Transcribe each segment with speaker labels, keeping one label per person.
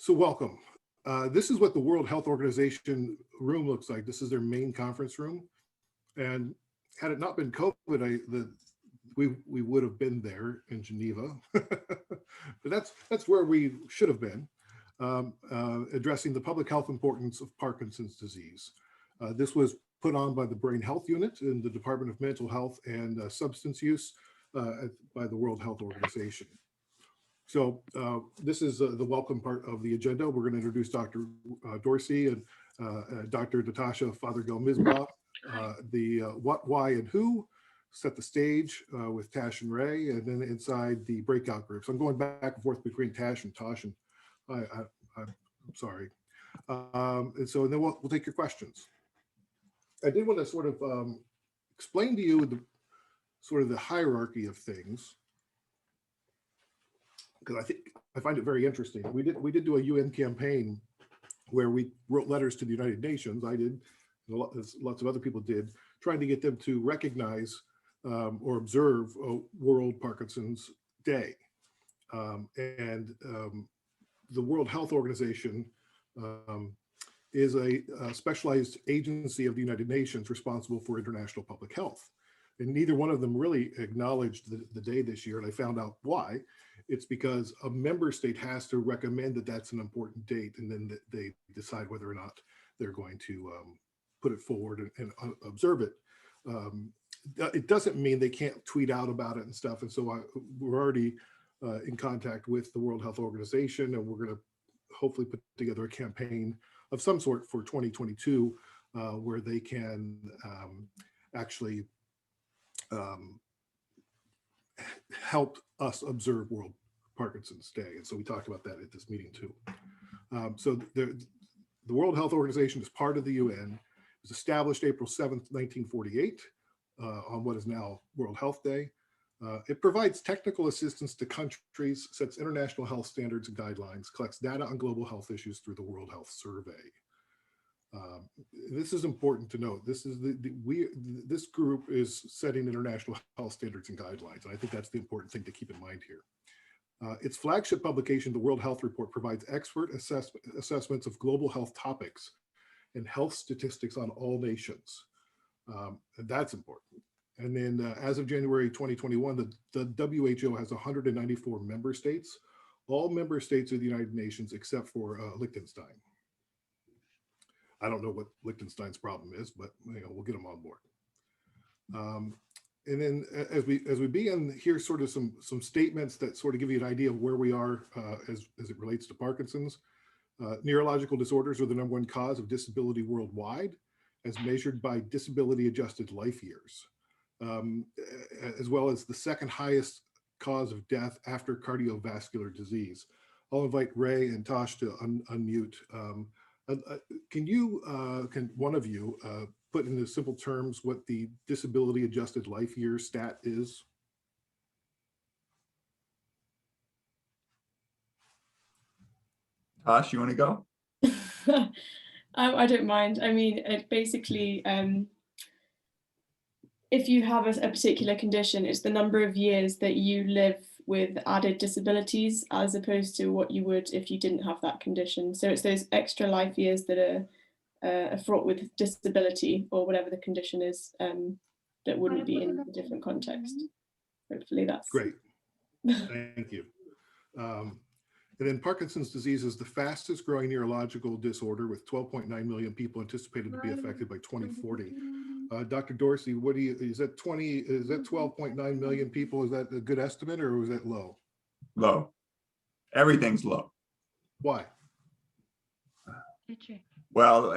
Speaker 1: So welcome. This is what the World Health Organization room looks like. This is their main conference room. And had it not been COVID, we would have been there in Geneva. But that's where we should have been, addressing the public health importance of Parkinson's disease. This was put on by the Brain Health Unit in the Department of Mental Health and Substance Use by the World Health Organization. So this is the welcome part of the agenda. We're going to introduce Dr. Dorsey and Dr. Natasha Fothergill-Misbah, the what, why, and who, set the stage with Tash and Ray, and then inside the breakout groups. I'm going back and forth between Tash and Tosh, and I'm sorry. And then we'll take your questions. I did want to sort of explain to you the hierarchy of things, because I find it very interesting. We did do a UN campaign where we wrote letters to the United Nations. I did, lots of other people did, trying to get them to recognize or observe World Parkinson's Day. The World Health Organization is a specialized agency of the United Nations responsible for international public health. And neither one of them really acknowledged the day this year, and I found out why. It's because a member state has to recommend that that's an important date, and then they decide whether or not they're going to put it forward and observe it. It doesn't mean they can't tweet out about it and stuff. And so we're already in contact with the World Health Organization, and we're going to hopefully put together a campaign of some sort for 2022 where they can actually help us observe World Parkinson's Day. And so we talked about that at this meeting too. So the World Health Organization is part of the UN. It was established April 7th, 1948 on what is now World Health Day. It provides technical assistance to countries, sets international health standards and guidelines, collects data on global health issues through the World Health Survey. This is important to note. This is this group is setting international health standards and guidelines. And I think that's the important thing to keep in mind here. Its flagship publication, the World Health Report, provides expert assessments of global health topics and health statistics on all nations. And that's important. And then as of January 2021, the WHO has 194 member states, all member states of the United Nations except for Liechtenstein. I don't know what Liechtenstein's problem is, but we'll get them on board. And then as we begin, here's sort of some statements that sort of give you an idea of where we are as it relates to Parkinson's. Neurological disorders are the #1 cause of disability worldwide, as measured by disability adjusted life years, as well as the second highest cause of death after cardiovascular disease. I'll invite Ray and Tosh to unmute. Can one of you put into simple terms what the disability adjusted life year stat is?
Speaker 2: Tosh, you want to go?
Speaker 3: I don't mind. I mean, it basically, if you have a particular condition, it's the number of years that you live with added disabilities as opposed to what you would if you didn't have that condition. So it's those extra life years that are fraught with disability or whatever the condition is that wouldn't be in a different context. Hopefully that's
Speaker 1: great. Thank you. And then Parkinson's disease is the fastest growing neurological disorder, with 12.9 million people anticipated to be affected by 2040. Dr. Dorsey, what do you, is that 12.9 million people? Is that a good estimate, or was that low?
Speaker 2: Low. Everything's low.
Speaker 1: Why?
Speaker 2: Well,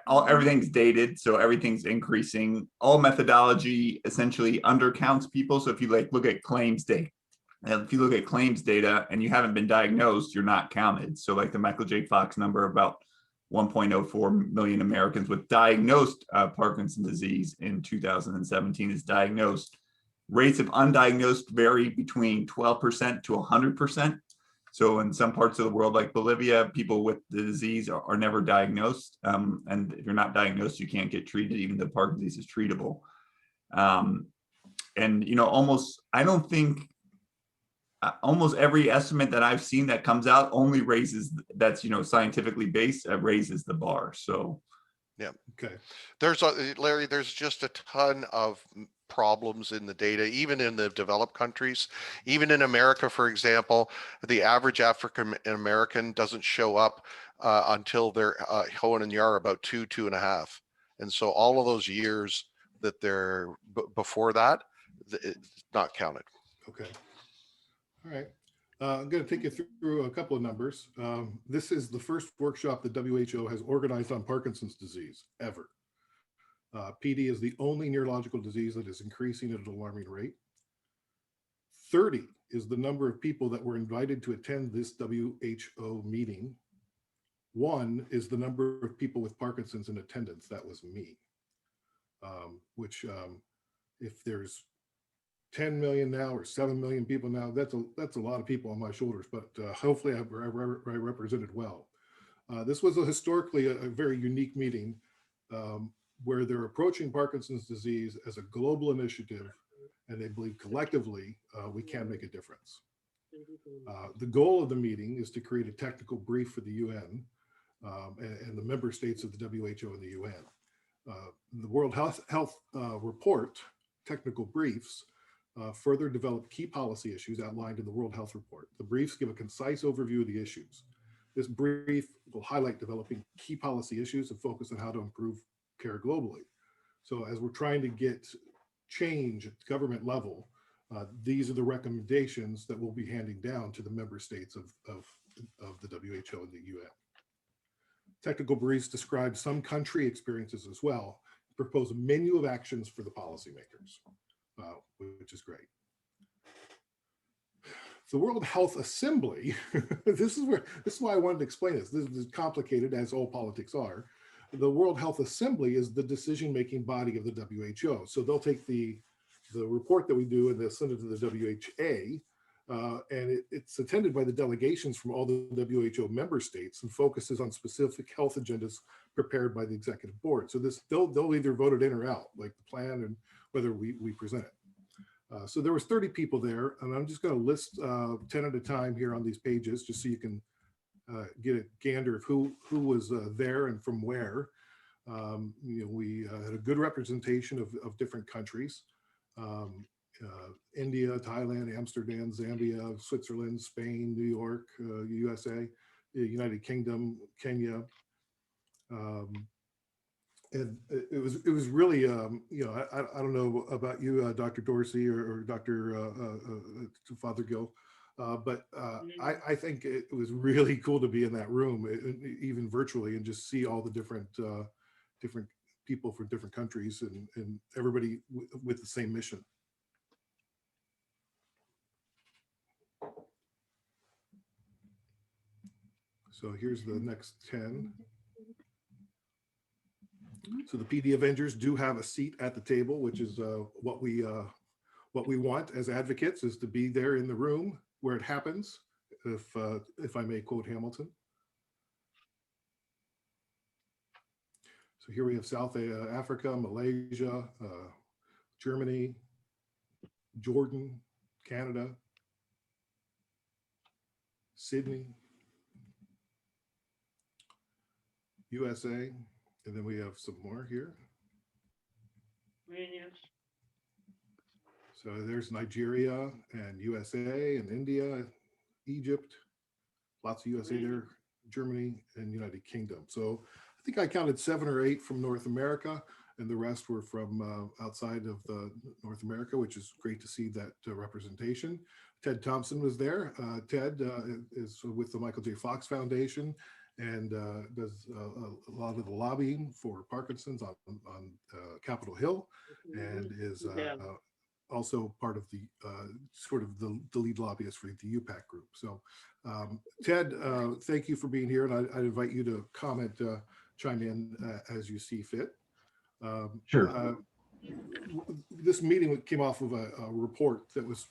Speaker 2: everything's dated, so everything's increasing. All methodology essentially undercounts people. So if you look at claims data, if you look at claims data and you haven't been diagnosed, you're not counted. So like the Michael J. Fox number, about 1.04 million Americans with diagnosed Parkinson's disease in 2017 is diagnosed. Rates of undiagnosed vary between 12% to 100%. So in some parts of the world, like Bolivia, people with the disease are never diagnosed. And if you're not diagnosed, you can't get treated, even though Parkinson's disease is treatable. And, I don't think almost every estimate that I've seen that comes out only raises, that's, scientifically based, raises the bar. So
Speaker 4: Yeah.
Speaker 1: Okay.
Speaker 4: Larry, there's just a ton of problems in the data, even in the developed countries. Even in America, for example, the average African American doesn't show up until they're Hohen and Yar about 2.5. And so all of those years that they're before that, it's not counted.
Speaker 1: Okay. All right. I'm going to take you through a couple of numbers. This is the first workshop the WHO has organized on Parkinson's disease ever. PD is the only neurological disease that is increasing at an alarming rate. 30 is the number of people that were invited to attend this WHO meeting. 1 is the number of people with Parkinson's in attendance. That was me, which if there's 10 million now or 7 million people now, that's a lot of people on my shoulders, but hopefully I represented well. This was historically a very unique meeting where they're approaching Parkinson's disease as a global initiative, and they believe collectively we can make a difference. The goal of the meeting is to create a technical brief for the UN and the member states of the WHO and the UN. The World Health Report, technical briefs, further develop key policy issues outlined in the World Health Report. The briefs give a concise overview of the issues. This brief will highlight developing key policy issues and focus on how to improve care globally. So as we're trying to get change at the government level, these are the recommendations that we'll be handing down to the member states of the WHO and the UN. Technical briefs describe some country experiences as well, propose a menu of actions for the policymakers, which is great. The World Health Assembly, this is why I wanted to explain this. This is complicated, as all politics are. The World Health Assembly is the decision-making body of the WHO. So they'll take the report that we do and they'll send it to the WHO, and it's attended by the delegations from all the WHO member states and focuses on specific health agendas prepared by the executive board. So they'll either vote it in or out, like the plan and whether we present it. So there was 30 people there, and I'm just going to list 10 at a time here on these pages, just so you can get a gander of who was there and from where. We had a good representation of different countries. India, Thailand, Amsterdam, Zambia, Switzerland, Spain, New York, USA, United Kingdom, Kenya. And it was really, I don't know about you, Dr. Dorsey or Dr. Fothergill, but I think it was really cool to be in that room, even virtually, and just see all the different people from different countries and everybody with the same mission. So here's the next 10. So the PD Avengers do have a seat at the table, which is what we want as advocates, is to be there in the room where it happens, if I may quote Hamilton. So here we have South Africa, Malaysia, Germany, Jordan, Canada, Sydney, USA, and then we have some more here. So there's Nigeria and USA and India, Egypt, lots of USA there, Germany and United Kingdom. So I think I counted 7 or 8 from North America, and the rest were from outside of North America, which is great to see that representation. Ted Thompson was there. Ted is with the Michael J. Fox Foundation and does a lot of the lobbying for Parkinson's on Capitol Hill, and is also part of the sort of the lead lobbyist for the UPAC group. So Ted, thank you for being here, and I'd invite you to comment, chime in as you see fit.
Speaker 5: Sure.
Speaker 1: This meeting came off of a report that was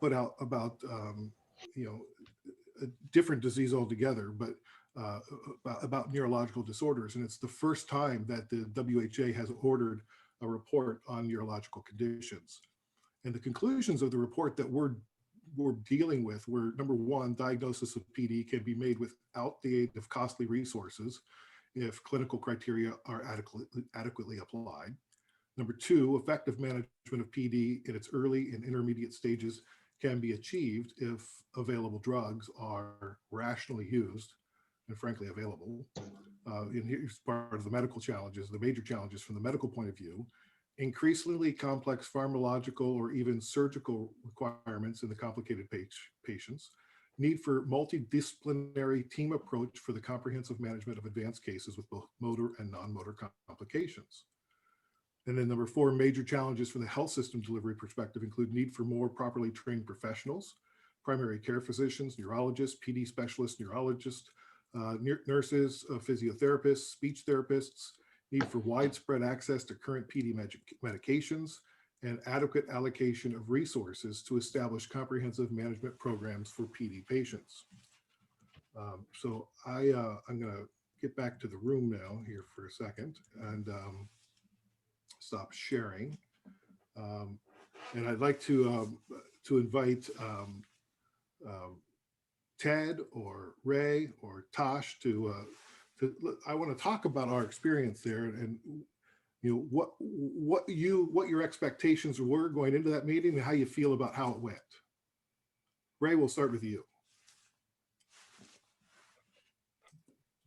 Speaker 1: put out about a different disease altogether, but about neurological disorders. And it's the first time that the WHO has ordered a report on neurological conditions. And the conclusions of the report that we're dealing with were, number one, diagnosis of PD can be made without the aid of costly resources if clinical criteria are adequately applied. Number two, effective management of PD in its early and intermediate stages can be achieved if available drugs are rationally used and frankly available. And here's part of the medical challenges, the major challenges from the medical point of view. Increasingly complex pharmacological or even surgical requirements in the complicated patients, need for multidisciplinary team approach for the comprehensive management of advanced cases with both motor and non-motor complications. And then number four, major challenges from the health system delivery perspective include need for more properly trained professionals, primary care physicians, neurologists, PD specialists, neurologists, nurses, physiotherapists, speech therapists, need for widespread access to current PD medications, and adequate allocation of resources to establish comprehensive management programs for PD patients. So I'm going to get back to the room now here for a second and stop sharing. And I'd like to invite Ted or Ray or Tosh to I want to talk about our experience there and what your expectations were going into that meeting and how you feel about how it went. Ray, we'll start with you.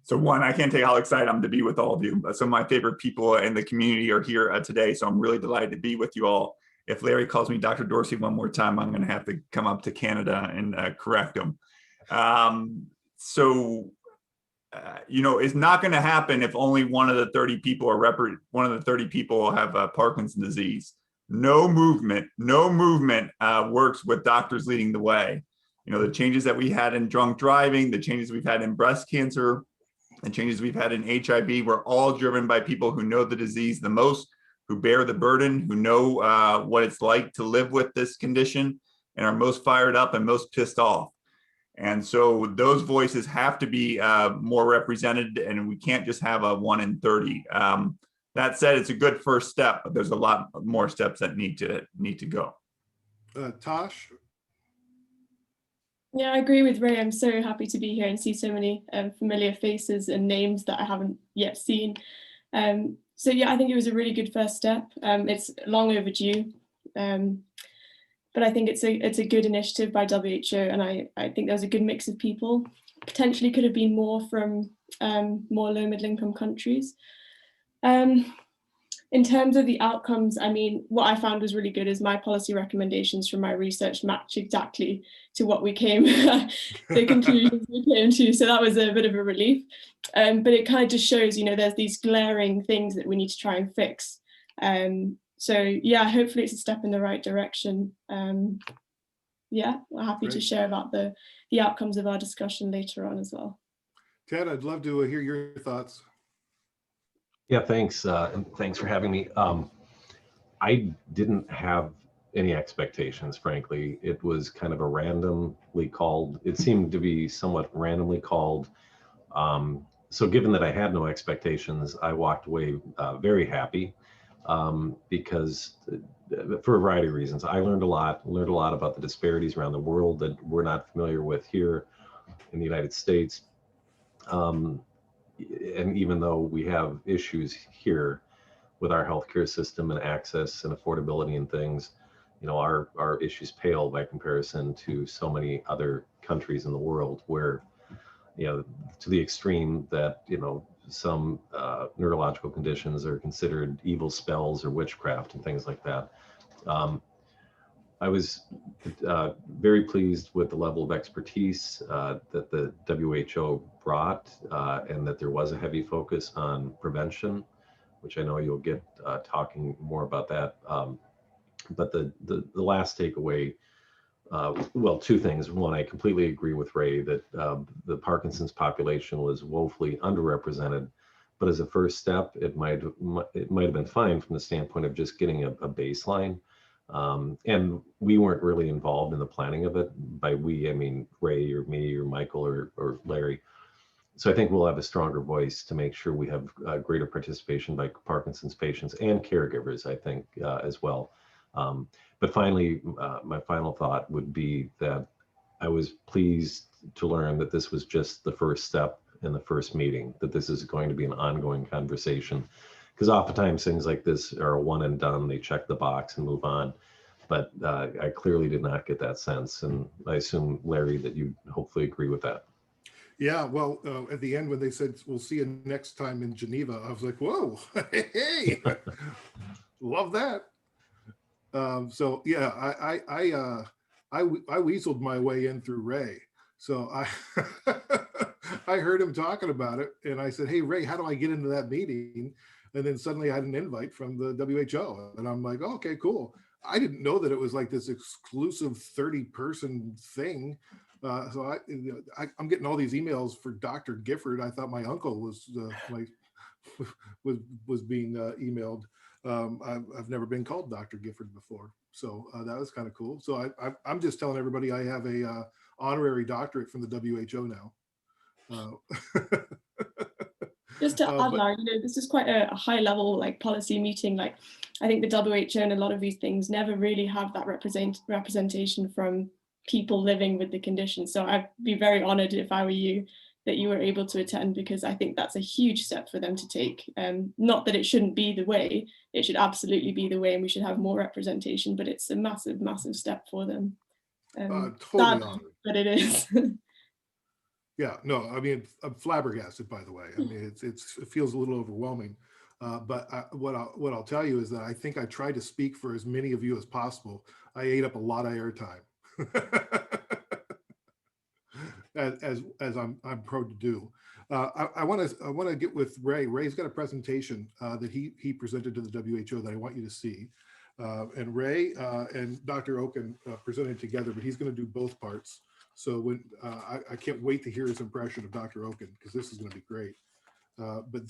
Speaker 2: So one, I can't tell you how excited I'm to be with all of you. Some of my favorite people in the community are here today, so I'm really delighted to be with you all. If Larry calls me Dr. Dorsey one more time, I'm going to have to come up to Canada and correct him. It's not going to happen if only one of the 30 people have Parkinson's disease. No movement works with doctors leading the way. The changes that we had in drunk driving, the changes we've had in breast cancer, the changes we've had in HIV were all driven by people who know the disease the most, who bear the burden, who know what it's like to live with this condition, and are most fired up and most pissed off. And so those voices have to be more represented, and we can't just have a 1 in 30. That said, it's a good first step, but there's a lot more steps that need to go.
Speaker 1: Tosh?
Speaker 3: Yeah, I agree with Ray. I'm so happy to be here and see so many familiar faces and names that I haven't yet seen. So yeah, I think it was a really good first step. It's long overdue. But I think it's a good initiative by WHO, and I think there was a good mix of people. Potentially could have been more from more low middle income countries. In terms of the outcomes, I mean, what I found was really good is my policy recommendations from my research match exactly to what we came, the conclusions we came to. So that was a bit of a relief. But it kind of just shows, there's these glaring things that we need to try and fix. So yeah, hopefully it's a step in the right direction. Yeah, we're happy to share about the outcomes of our discussion later on as well.
Speaker 1: Ted, I'd love to hear your thoughts.
Speaker 5: Yeah, thanks. And thanks for having me. I didn't have any expectations, frankly. It was kind of a randomly called, it seemed to be somewhat randomly called. So given that I had no expectations, I walked away very happy because for a variety of reasons. I learned a lot about the disparities around the world that we're not familiar with here in the United States. And even though we have issues here with our healthcare system and access and affordability and things, our issues pale by comparison to so many other countries in the world where, to the extreme that, some neurological conditions are considered evil spells or witchcraft and things like that. I was very pleased with the level of expertise that the WHO brought and that there was a heavy focus on prevention, which I know you'll get talking more about that. But the last takeaway, well, two things. One, I completely agree with Ray that the Parkinson's population was woefully underrepresented. But as a first step, it might have been fine from the standpoint of just getting a baseline. And we weren't really involved in the planning of it. By we, I mean Ray or me or Michael or Larry. So I think we'll have a stronger voice to make sure we have greater participation by Parkinson's patients and caregivers, I think, as well. But But finally, my final thought would be that I was pleased to learn that this was just the first step in the first meeting, that this is going to be an ongoing conversation. Because oftentimes things like this are a one and done, they check the box and move on. But I clearly did not get that sense. And I assume, Larry, that you hopefully agree with that.
Speaker 1: Yeah, well, at the end when they said, we'll see you next time in Geneva, I was like, whoa, hey, love that. So yeah, I weaseled my way in through Ray. So I I heard him talking about it, and I said, hey, Ray, how do I get into that meeting? And then suddenly I had an invite from the WHO, and I'm like, oh, okay, cool. I didn't know that it was like this exclusive 30-person thing. So I'm getting all these emails for Dr. Gifford. I thought my uncle was was being emailed. I've never been called Dr. Gifford before, so that was kind of cool. So I'm just telling everybody I have a honorary doctorate from the WHO now.
Speaker 3: Just to add,
Speaker 1: but
Speaker 3: Larry, this is quite a high level like policy meeting. Like, I think the WHO and a lot of these things never really have that representation from people living with the condition. So I'd be very honored if I were you that you were able to attend, because I think that's a huge step for them to take. Not that it shouldn't be the way, it should absolutely be the way, and we should have more representation, but it's a massive, massive step for them.
Speaker 1: totally
Speaker 3: Sad,
Speaker 1: honored.
Speaker 3: but it is.
Speaker 1: Yeah, no, I mean, I'm flabbergasted, by the way. I mean, it feels a little overwhelming. But what I'll tell you is that I think I tried to speak for as many of you as possible. I ate up a lot of airtime, as I'm prone to do. I want to get with Ray. Ray's got a presentation that he presented to the WHO that I want you to see. And Ray and Dr. Okun presented together, but he's going to do both parts. So when I can't wait to hear his impression of Dr. Okun, because this is going to be great. But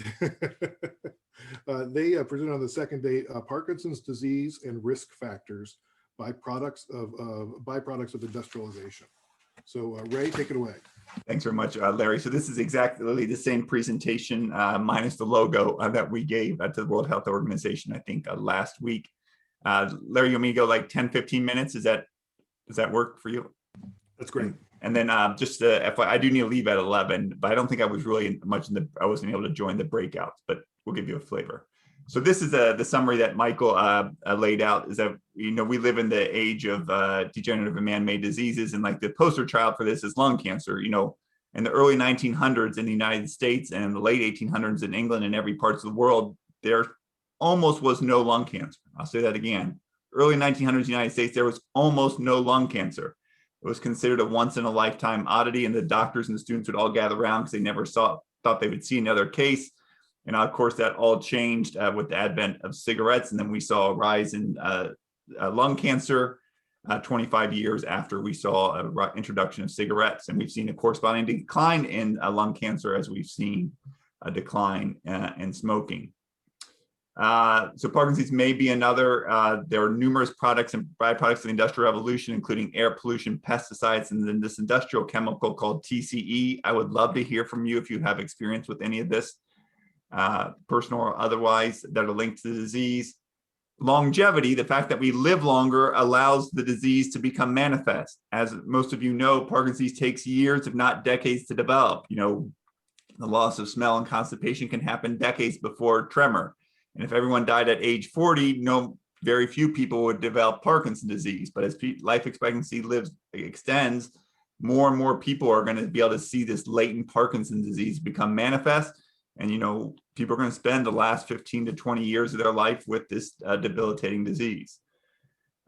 Speaker 1: they presented on the second day Parkinson's disease and risk factors, byproducts of industrialization. So Ray, take it away.
Speaker 2: Thanks very much, Larry. So this is exactly the same presentation minus the logo that we gave to the World Health Organization, I think last week. Larry, you want me to go like 10, 15 minutes? Does that work for you?
Speaker 1: That's great.
Speaker 2: And then just FYI, I do need to leave at 11, but I don't think I was really much I wasn't able to join the breakouts, but we'll give you a flavor. So this is the summary that Michael laid out, is that, we live in the age of degenerative and man-made diseases, and like the poster child for this is lung cancer. In the early 1900s in the United States and in the late 1800s in England and every parts of the world, there almost was no lung cancer. I'll say that again. Early 1900s United States, there was almost no lung cancer. It was considered a once in a lifetime oddity, and the doctors and the students would all gather around because they never thought they would see another case. And of course, that all changed with the advent of cigarettes. And then we saw a rise in lung cancer 25 years after we saw an introduction of cigarettes. And we've seen a corresponding decline in lung cancer as we've seen a decline in smoking. So Parkinson's may be another. There are numerous products and byproducts of the Industrial Revolution, including air pollution, pesticides, and then this industrial chemical called TCE. I would love to hear from you if you have experience with any of this, personal or otherwise, that are linked to the disease. Longevity, the fact that we live longer, allows the disease to become manifest. As most of you know, Parkinson's takes years, if not decades, to develop. The loss of smell and constipation can happen decades before tremor. And if everyone died at age 40, very few people would develop Parkinson's disease. But as life expectancy extends, more and more people are going to be able to see this latent Parkinson's disease become manifest. And, people are going to spend the last 15 to 20 years of their life with this debilitating disease.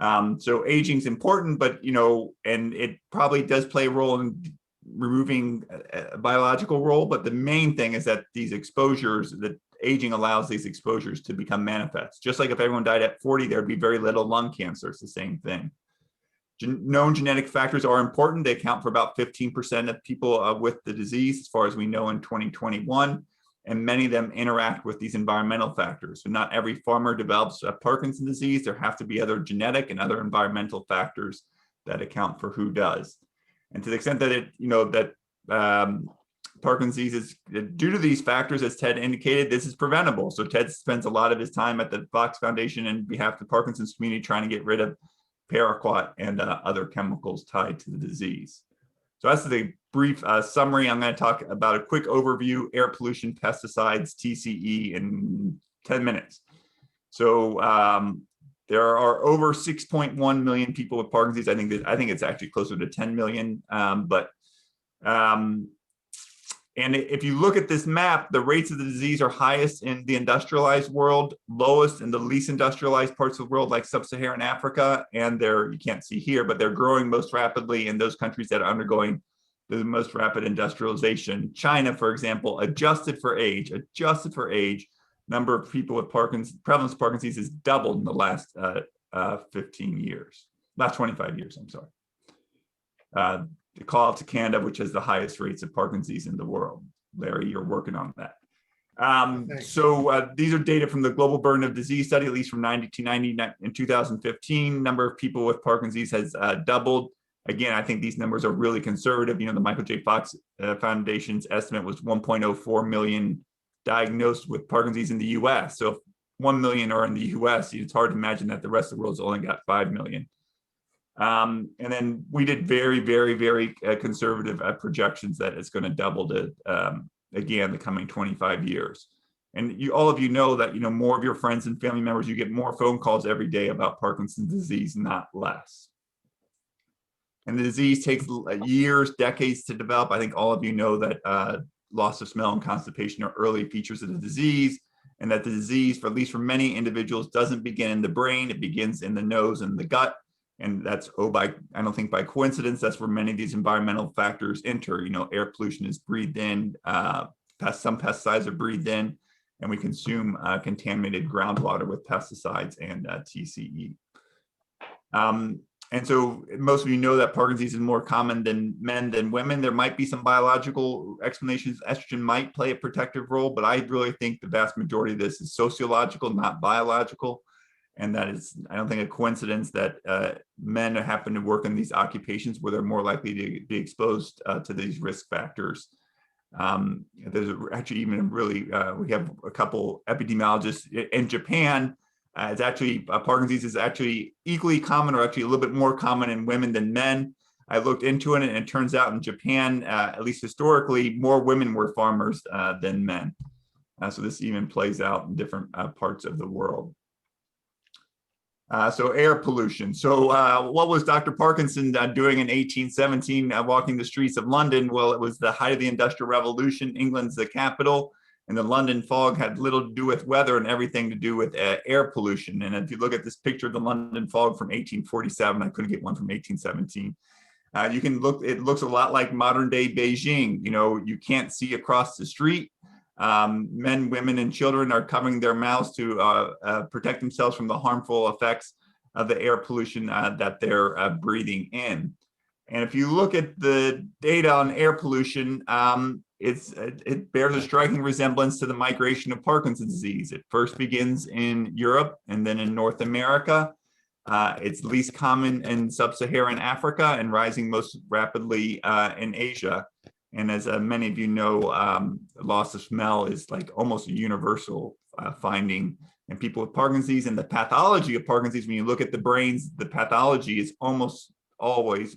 Speaker 2: So aging is important, but, and it probably does play a role in removing a biological role. But the main thing is that these exposures, that aging allows these exposures to become manifest. Just like if everyone died at 40, there'd be very little lung cancer. It's the same thing. Known genetic factors are important. They account for about 15% of people with the disease, as far as we know in 2021. And many of them interact with these environmental factors. So not every farmer develops Parkinson's disease. There have to be other genetic and other environmental factors that account for who does. And to the extent that Parkinson's disease is due to these factors, as Ted indicated, this is preventable. So Ted spends a lot of his time at the Fox Foundation and behalf of the Parkinson's community trying to get rid of paraquat, and other chemicals tied to the disease. So that's the brief summary. I'm going to talk about a quick overview: air pollution, pesticides, TCE in 10 minutes. So there are over 6.1 million people with Parkinson's. I think it's actually closer to 10 million. And if you look at this map, the rates of the disease are highest in the industrialized world, lowest in the least industrialized parts of the world, like sub-Saharan Africa. And you can't see here, but they're growing most rapidly in those countries that are undergoing the most rapid industrialization. China, for example, adjusted for age, number of people with Parkinson's, prevalence of Parkinson's has doubled in the last 15 years, last 25 years, I'm sorry. The call out to Canada, which has the highest rates of Parkinson's in the world. Larry, you're working on that. These are data from the Global Burden of Disease Study, at least from 1990 in 2015. Number of people with Parkinson's has doubled. Again, I think these numbers are really conservative. You know, the Michael J. Fox Foundation's estimate was 1.04 million diagnosed with Parkinson's in the US. So if 1 million are in the US, it's hard to imagine that the rest of the world's only got 5 million. And then we did very, very, very conservative projections that it's going to double to, again, the coming 25 years. And all of you know that, more of your friends and family members, you get more phone calls every day about Parkinson's disease, not less. And the disease takes years, decades to develop. I think all of you know that loss of smell and constipation are early features of the disease, and that the disease, at least for many individuals, doesn't begin in the brain. It begins in the nose and the gut. And that's, I don't think by coincidence, that's where many of these environmental factors enter. Air pollution is breathed in, some pesticides are breathed in, and we consume contaminated groundwater with pesticides and TCE. And so most of you know that Parkinson's is more common in men than women. There might be some biological explanations. Estrogen might play a protective role, but I really think the vast majority of this is sociological, not biological. And that is, I don't think, a coincidence that men happen to work in these occupations where they're more likely to be exposed to these risk factors. There's actually even we have a couple epidemiologists in Japan. It's actually, Parkinson's is actually equally common, or actually a little bit more common in women than men. I looked into it, and it turns out in Japan, at least historically, more women were farmers than men. So this even plays out in different parts of the world. So air pollution. So what was Dr. Parkinson doing in 1817 walking the streets of London? Well, it was the height of the Industrial Revolution. England's the capital, and the London fog had little to do with weather and everything to do with air pollution. And if you look at this picture of the London fog from 1847, I couldn't get one from 1817. You can look, it looks a lot like modern day Beijing. You can't see across the street. Men, women, and children are covering their mouths to protect themselves from the harmful effects of the air pollution that they're breathing in. And if you look at the data on air pollution, it bears a striking resemblance to the migration of Parkinson's disease. It first begins in Europe and then in North America. It's least common in sub-Saharan Africa and rising most rapidly in Asia. And as many of you know, loss of smell is like almost a universal finding in people with Parkinson's. And the pathology of Parkinson's, when you look at the brains, the pathology is almost always,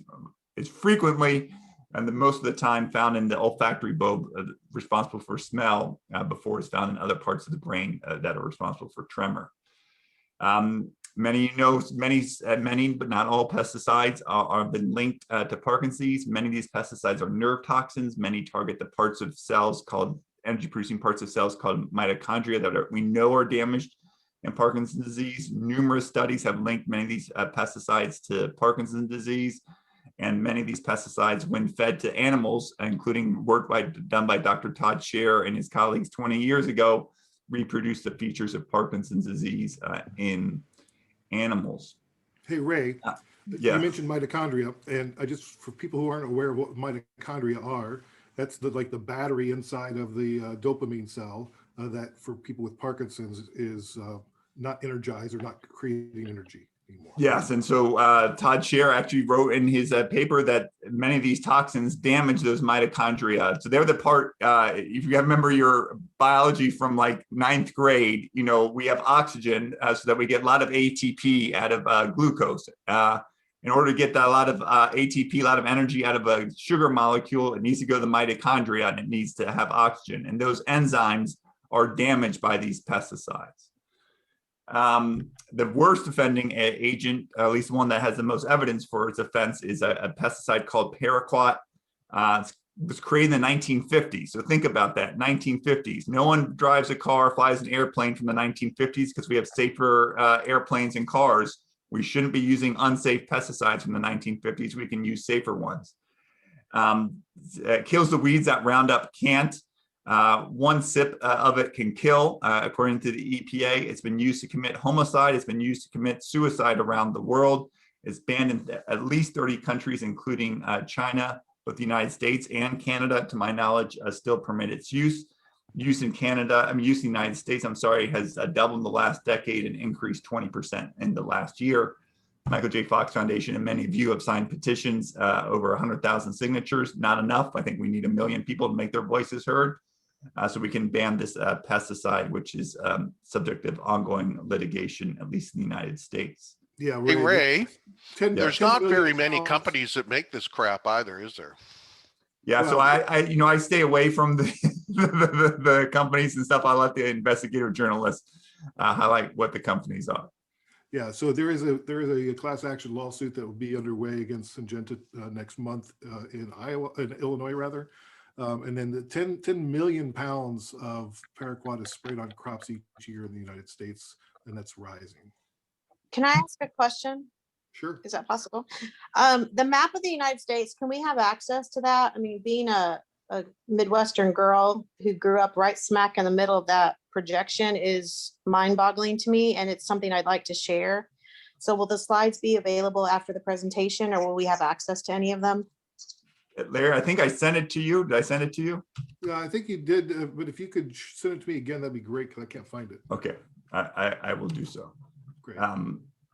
Speaker 2: is frequently, and most of the time found in the olfactory bulb responsible for smell before it's found in other parts of the brain that are responsible for tremor. Many but not all pesticides have been linked to Parkinson's. Many of these pesticides are nerve toxins. Many target the parts of cells called energy-producing parts of cells called mitochondria that we know are damaged in Parkinson's disease. Numerous studies have linked many of these pesticides to Parkinson's disease. And many of these pesticides, when fed to animals, including work done by Dr. Todd Scher and his colleagues 20 years ago, reproduce the features of Parkinson's disease in animals.
Speaker 1: Hey, Ray,
Speaker 2: yeah.
Speaker 1: You mentioned mitochondria, and for people who aren't aware of what mitochondria are, that's like the battery inside of the dopamine cell that for people with Parkinson's is not energized or not creating energy. anymore.
Speaker 2: Yes, and so Todd Scher actually wrote in his paper that many of these toxins damage those mitochondria. So they're the part, if you remember your biology from like 9th grade, you know, we have oxygen so that we get a lot of ATP out of glucose. In order to get that, a lot of ATP, a lot of energy out of a sugar molecule, it needs to go to the mitochondria and it needs to have oxygen. And those enzymes are damaged by these pesticides. The worst offending agent, at least one that has the most evidence for its offense, is a pesticide called paraquat. It was created in the 1950s. So think about that, 1950s. No one drives a car, flies an airplane from the 1950s because we have safer airplanes and cars. We shouldn't be using unsafe pesticides from the 1950s. We can use safer ones. It kills the weeds that Roundup can't. One sip of it can kill, according to the EPA. It's been used to commit homicide. It's been used to commit suicide around the world. It's banned in at least 30 countries, including China, but the United States and Canada, to my knowledge, still permit its use. Use in Canada, use in the United States, has doubled in the last decade and increased 20% in the last year. Michael J. Fox Foundation and many of you have signed petitions, over 100,000 signatures. Not enough. I think we need 1 million people to make their voices heard. So we can ban this pesticide, which is subject of ongoing litigation, at least in the United States.
Speaker 1: Yeah,
Speaker 4: Hey, Ray, there's
Speaker 1: 10
Speaker 4: not very
Speaker 1: million
Speaker 4: many
Speaker 1: pounds.
Speaker 4: companies that make this crap either, is there?
Speaker 2: Yeah, so
Speaker 1: Well,
Speaker 2: I stay away from the companies and stuff. I let the investigative journalists highlight what the companies are.
Speaker 1: Yeah, so there is a class action lawsuit that will be underway against Syngenta next month in Illinois rather. And then the 10 million pounds of paraquat is sprayed on crops each year in the United States, and that's rising.
Speaker 6: Can I ask a question?
Speaker 1: Sure.
Speaker 6: Is that possible? The map of the United States, can we have access to that? I mean, being a Midwestern girl who grew up right smack in the middle of that projection is mind-boggling to me, and it's something I'd like to share. So will the slides be available after the presentation, or will we have access to any of them?
Speaker 2: Larry, I think I sent it to you. Did I send it to you?
Speaker 1: Yeah, I think you did, but if you could send it to me again, that'd be great, because I can't find it.
Speaker 2: Okay, I will do so.
Speaker 1: Great.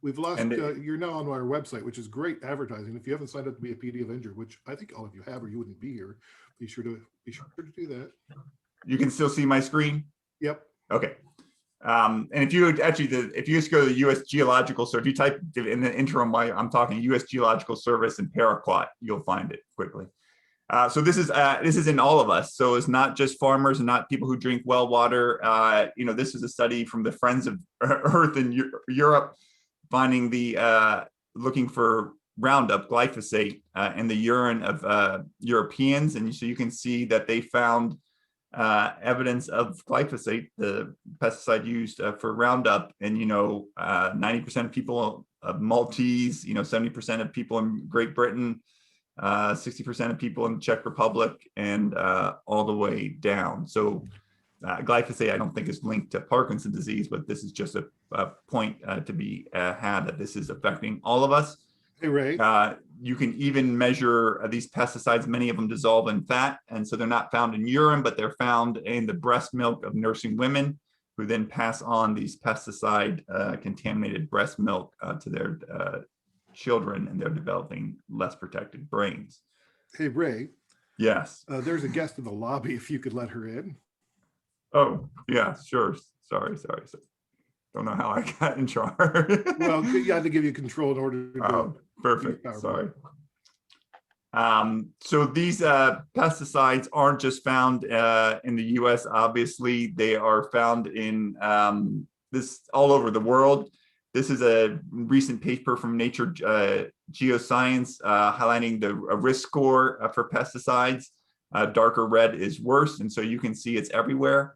Speaker 1: We've lost,
Speaker 2: and
Speaker 1: you're now on our website, which is great advertising. If you haven't signed up to be a PD Avenger, which I think all of you have, or you wouldn't be here, be sure to do that.
Speaker 2: You can still see my screen?
Speaker 1: Yep.
Speaker 2: Okay. And if you if you just go to the U.S. Geological Service, if you type in the interim while I'm talking U.S. Geological Service and paraquat, you'll find it quickly. So this is in all of us. So it's not just farmers and not people who drink well water. This is a study from the Friends of Earth in Europe, finding looking for Roundup, glyphosate, in the urine of Europeans, and so you can see that they found evidence of glyphosate, the pesticide used for Roundup, and 90% of people of Maltese, 70% of people in Great Britain, 60% of people in the Czech Republic, and all the way down. So glyphosate, I don't think is linked to Parkinson's disease, but this is just a point to be had that this is affecting all of us.
Speaker 1: Hey, Ray.
Speaker 2: You can even measure these pesticides. Many of them dissolve in fat, and so they're not found in urine, but they're found in the breast milk of nursing women, who then pass on these pesticide contaminated breast milk to their children, and they're developing less protected brains.
Speaker 1: Hey, Ray.
Speaker 2: Yes.
Speaker 1: There's a guest in the lobby, if you could let her in.
Speaker 2: Oh, yeah, sure. Sorry. Don't know how I got in charge.
Speaker 1: Well, you had to give you control in order to
Speaker 2: Oh, perfect.
Speaker 1: powerful.
Speaker 2: Sorry. So these pesticides aren't just found in the U.S. Obviously, they are found in all over the world. This is a recent paper from Nature Geoscience highlighting the risk score for pesticides. Darker red is worse, and so you can see it's everywhere.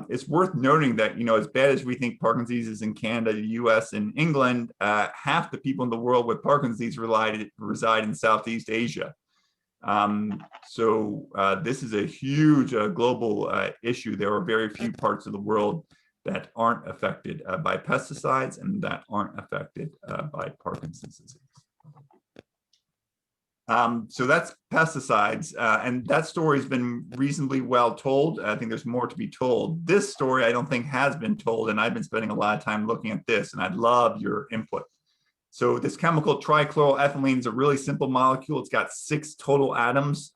Speaker 2: It's worth noting that, as bad as we think Parkinson's disease is in Canada, the US, and England, half the people in the world with Parkinson's disease reside in Southeast Asia. So this is a huge global issue. There are very few parts of the world that aren't affected by pesticides and that aren't affected by Parkinson's disease. So that's pesticides, and that story has been reasonably well told. I think there's more to be told. This story I don't think has been told, and I've been spending a lot of time looking at this, and I'd love your input. So this chemical trichloroethylene is a really simple molecule. It's got 6 total atoms.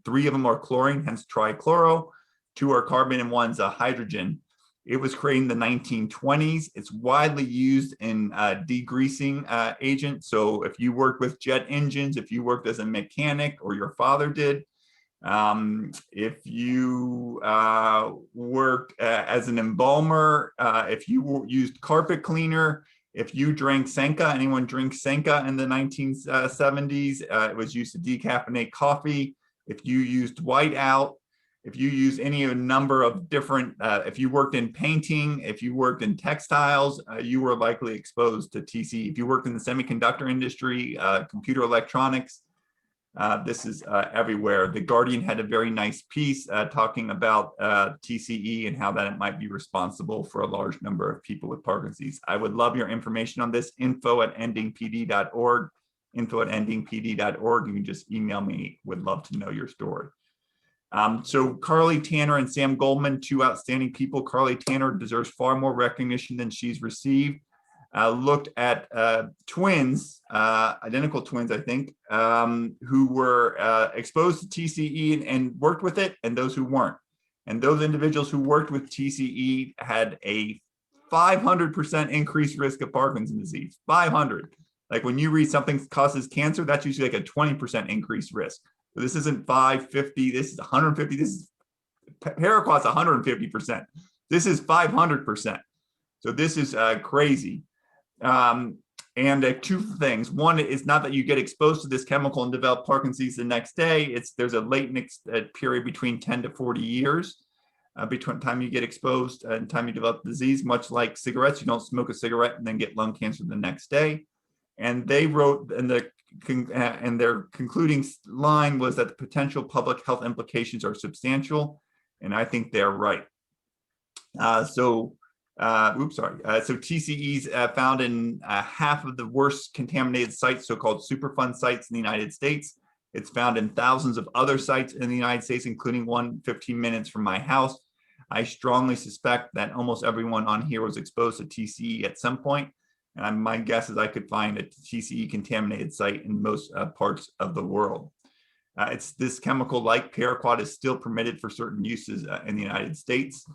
Speaker 2: 3 of them are chlorine, hence trichloro. 2 are carbon and 1's a hydrogen. It was created in the 1920s. It's widely used in degreasing agent. So if you worked with jet engines, if you worked as a mechanic or your father did, if you worked as an embalmer, if you used carpet cleaner, if you drank Senka, anyone drink Senka in the 1970s, it was used to decaffeinate coffee. If you used whiteout, if you use any of a number of different, if you worked in painting, if you worked in textiles, you were likely exposed to TCE. If you worked in the semiconductor industry, computer electronics, this is everywhere. The Guardian had a very nice piece talking about TCE and how that it might be responsible for a large number of people with Parkinson's. I would love your information on this, info@endingpd.org, info@endingpd.org. You can just email me, would love to know your story. So Carly Tanner and Sam Goldman, 2 outstanding people. Carly Tanner deserves far more recognition than she's received. Looked at twins, identical twins, I think, who were exposed to TCE and worked with it, and those who weren't. And those individuals who worked with TCE had a 500% increased risk of Parkinson's disease. 500. Like when you read something causes cancer, that's usually like a 20% increased risk. So this isn't 550, this is 150, this is paraquat's 150%. This is 500%. So this is crazy. And 2 things. One is not that you get exposed to this chemical and develop Parkinson's the next day. There's a latent period between 10 to 40 years between time you get exposed and time you develop the disease. Much like cigarettes, you don't smoke a cigarette and then get lung cancer the next day. And they wrote, and their concluding line was that the potential public health implications are substantial, and I think they're right. So TCEs found in half of the worst contaminated sites, so-called Superfund sites in the United States. It's found in thousands of other sites in the United States, including one 15 minutes from my house. I strongly suspect that almost everyone on here was exposed to TCE at some point. And my guess is I could find a TCE contaminated site in most parts of the world. It's this chemical, like paraquat, is still permitted for certain uses in the United States.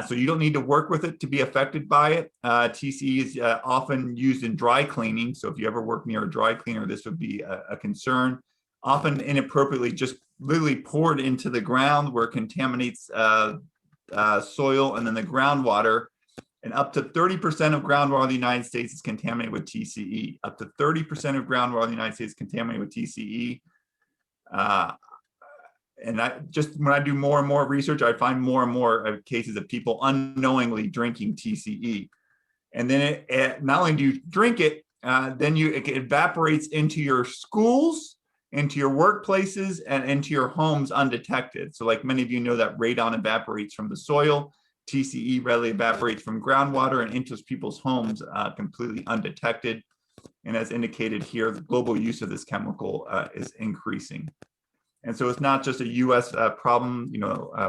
Speaker 2: So you don't need to work with it to be affected by it. TCE is often used in dry cleaning. So if you ever work near a dry cleaner, this would be a concern. Often inappropriately just literally poured into the ground where it contaminates soil and then the groundwater. And up to 30% of groundwater in the United States is contaminated with TCE. Up to 30% of groundwater in the United States is contaminated with TCE. And when I do more and more research, I find more and more cases of people unknowingly drinking TCE. And then not only do you drink it, then it evaporates into your schools, into your workplaces, and into your homes undetected. So like many of you know that radon evaporates from the soil. TCE readily evaporates from groundwater and enters people's homes completely undetected. And as indicated here, the global use of this chemical is increasing. And so it's not just a US problem,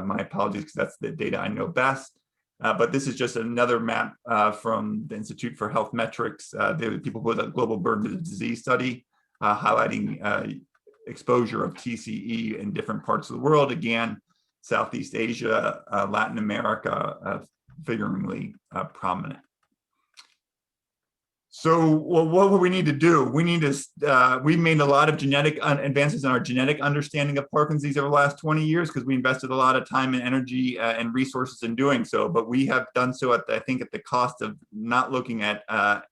Speaker 2: my apologies, because that's the data I know best. But this is just another map from the Institute for Health Metrics. The people with a global burden of disease study highlighting exposure of TCE in different parts of the world. Again, Southeast Asia, Latin America, figuringly prominent. So what would we need to do? We need to, we've made a lot of genetic advances in our genetic understanding of Parkinson's over the last 20 years because we invested a lot of time and energy and resources in doing so. But we have done so I think at the cost of not looking at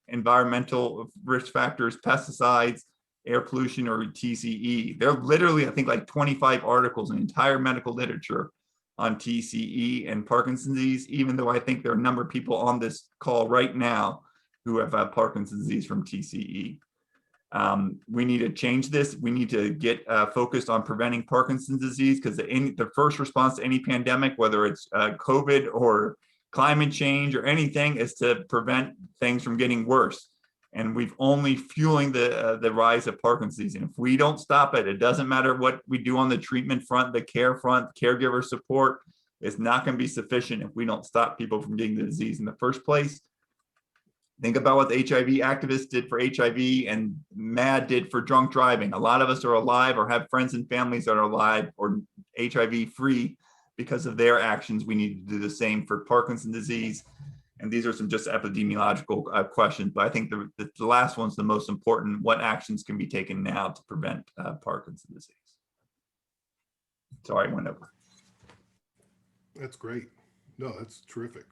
Speaker 2: environmental risk factors, pesticides, air pollution, or TCE. There are literally, I think, like 25 articles in the entire medical literature on TCE and Parkinson's disease, even though I think there are a number of people on this call right now who have Parkinson's disease from TCE. We need to change this. We need to get focused on preventing Parkinson's disease because the first response to any pandemic, whether it's COVID or climate change or anything, is to prevent things from getting worse. And we've only fueling the rise of Parkinson's disease. And if we don't stop it, it doesn't matter what we do on the treatment front, the care front, caregiver support, it's not going to be sufficient if we don't stop people from getting the disease in the first place. Think about what the HIV activists did for HIV and MAD did for drunk driving. A lot of us are alive or have friends and families that are alive or HIV free because of their actions. We need to do the same for Parkinson's disease. And these are some just epidemiological questions, but I think the last one's the most important. What actions can be taken now to prevent Parkinson's disease? Sorry, I went over.
Speaker 1: That's great. No, that's terrific.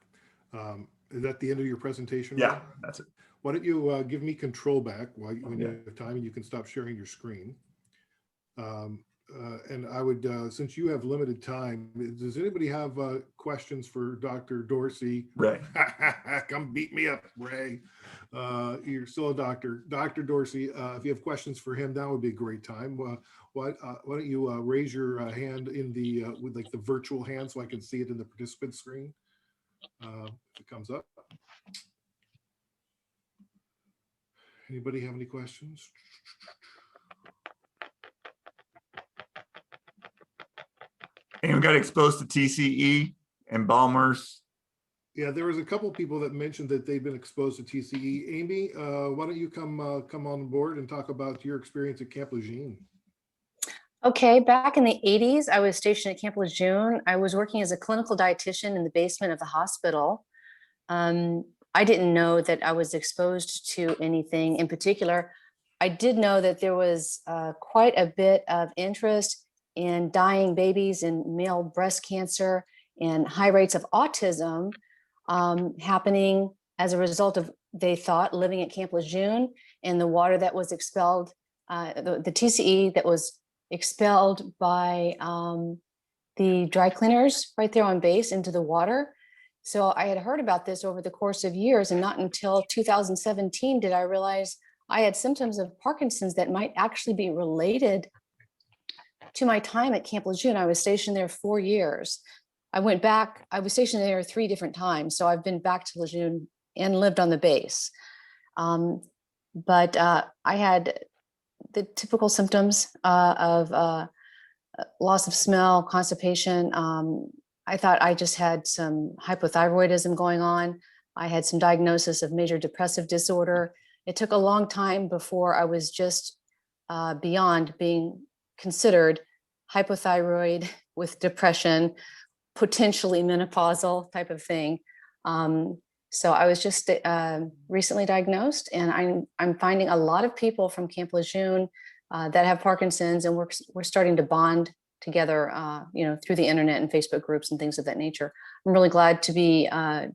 Speaker 1: Is that the end of your presentation?
Speaker 2: Yeah,
Speaker 1: Ray?
Speaker 2: that's it.
Speaker 1: Why don't you give me control back when
Speaker 2: Yeah.
Speaker 1: you have time, and you can stop sharing your screen. And I would, since you have limited time, does anybody have questions for Dr. Dorsey?
Speaker 2: Ray.
Speaker 1: Come beat me up, Ray. You're still a doctor. Dr. Dorsey, if you have questions for him, that would be a great time. Why don't you raise your hand in the, with like the virtual hand so I can see it in the participant screen? If it comes up. Anybody have any questions?
Speaker 2: Anyone got exposed to TCE, embalmers?
Speaker 1: Yeah, there was a couple of people that mentioned that they've been exposed to TCE. Amy, why don't you come on board and talk about your experience at Camp Lejeune?
Speaker 7: Okay, back in the 80s, I was stationed at Camp Lejeune. I was working as a clinical dietitian in the basement of the hospital. I didn't know that I was exposed to anything in particular. I did know that there was quite a bit of interest in dying babies and male breast cancer and high rates of autism happening as a result of, they thought, living at Camp Lejeune, and the water that was expelled, the TCE that was expelled by the dry cleaners right there on base into the water. So I had heard about this over the course of years, and not until 2017 did I realize I had symptoms of Parkinson's that might actually be related to my time at Camp Lejeune. I was stationed there 4 years. I went back, I was stationed there 3 different times. So I've been back to Lejeune and lived on the base. But I had the typical symptoms of loss of smell, constipation. I thought I just had some hypothyroidism going on. I had some diagnosis of major depressive disorder. It took a long time before I was just beyond being considered hypothyroid with depression, potentially menopausal type of thing. So I was just recently diagnosed, and I'm finding a lot of people from Camp Lejeune that have Parkinson's, and we're starting to bond together, through the internet and Facebook groups and things of that nature. I'm really glad to be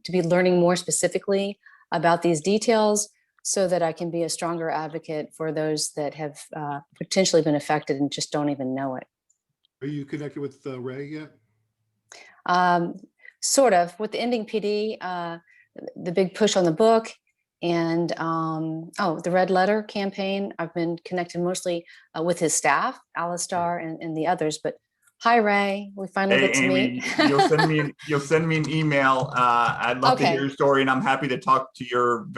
Speaker 7: learning more specifically about these details, so that I can be a stronger advocate for those that have potentially been affected and just don't even know it.
Speaker 1: Are you connected with Ray yet?
Speaker 7: Sort of, with the Ending PD, the big push on the book, and the Red Letter campaign. I've been connected mostly with his staff, Alistar and the others. But hi, Ray, we finally get to
Speaker 2: Amy,
Speaker 7: meet.
Speaker 2: you'll send me an email. I'd love to hear your story, and I'm happy to talk to your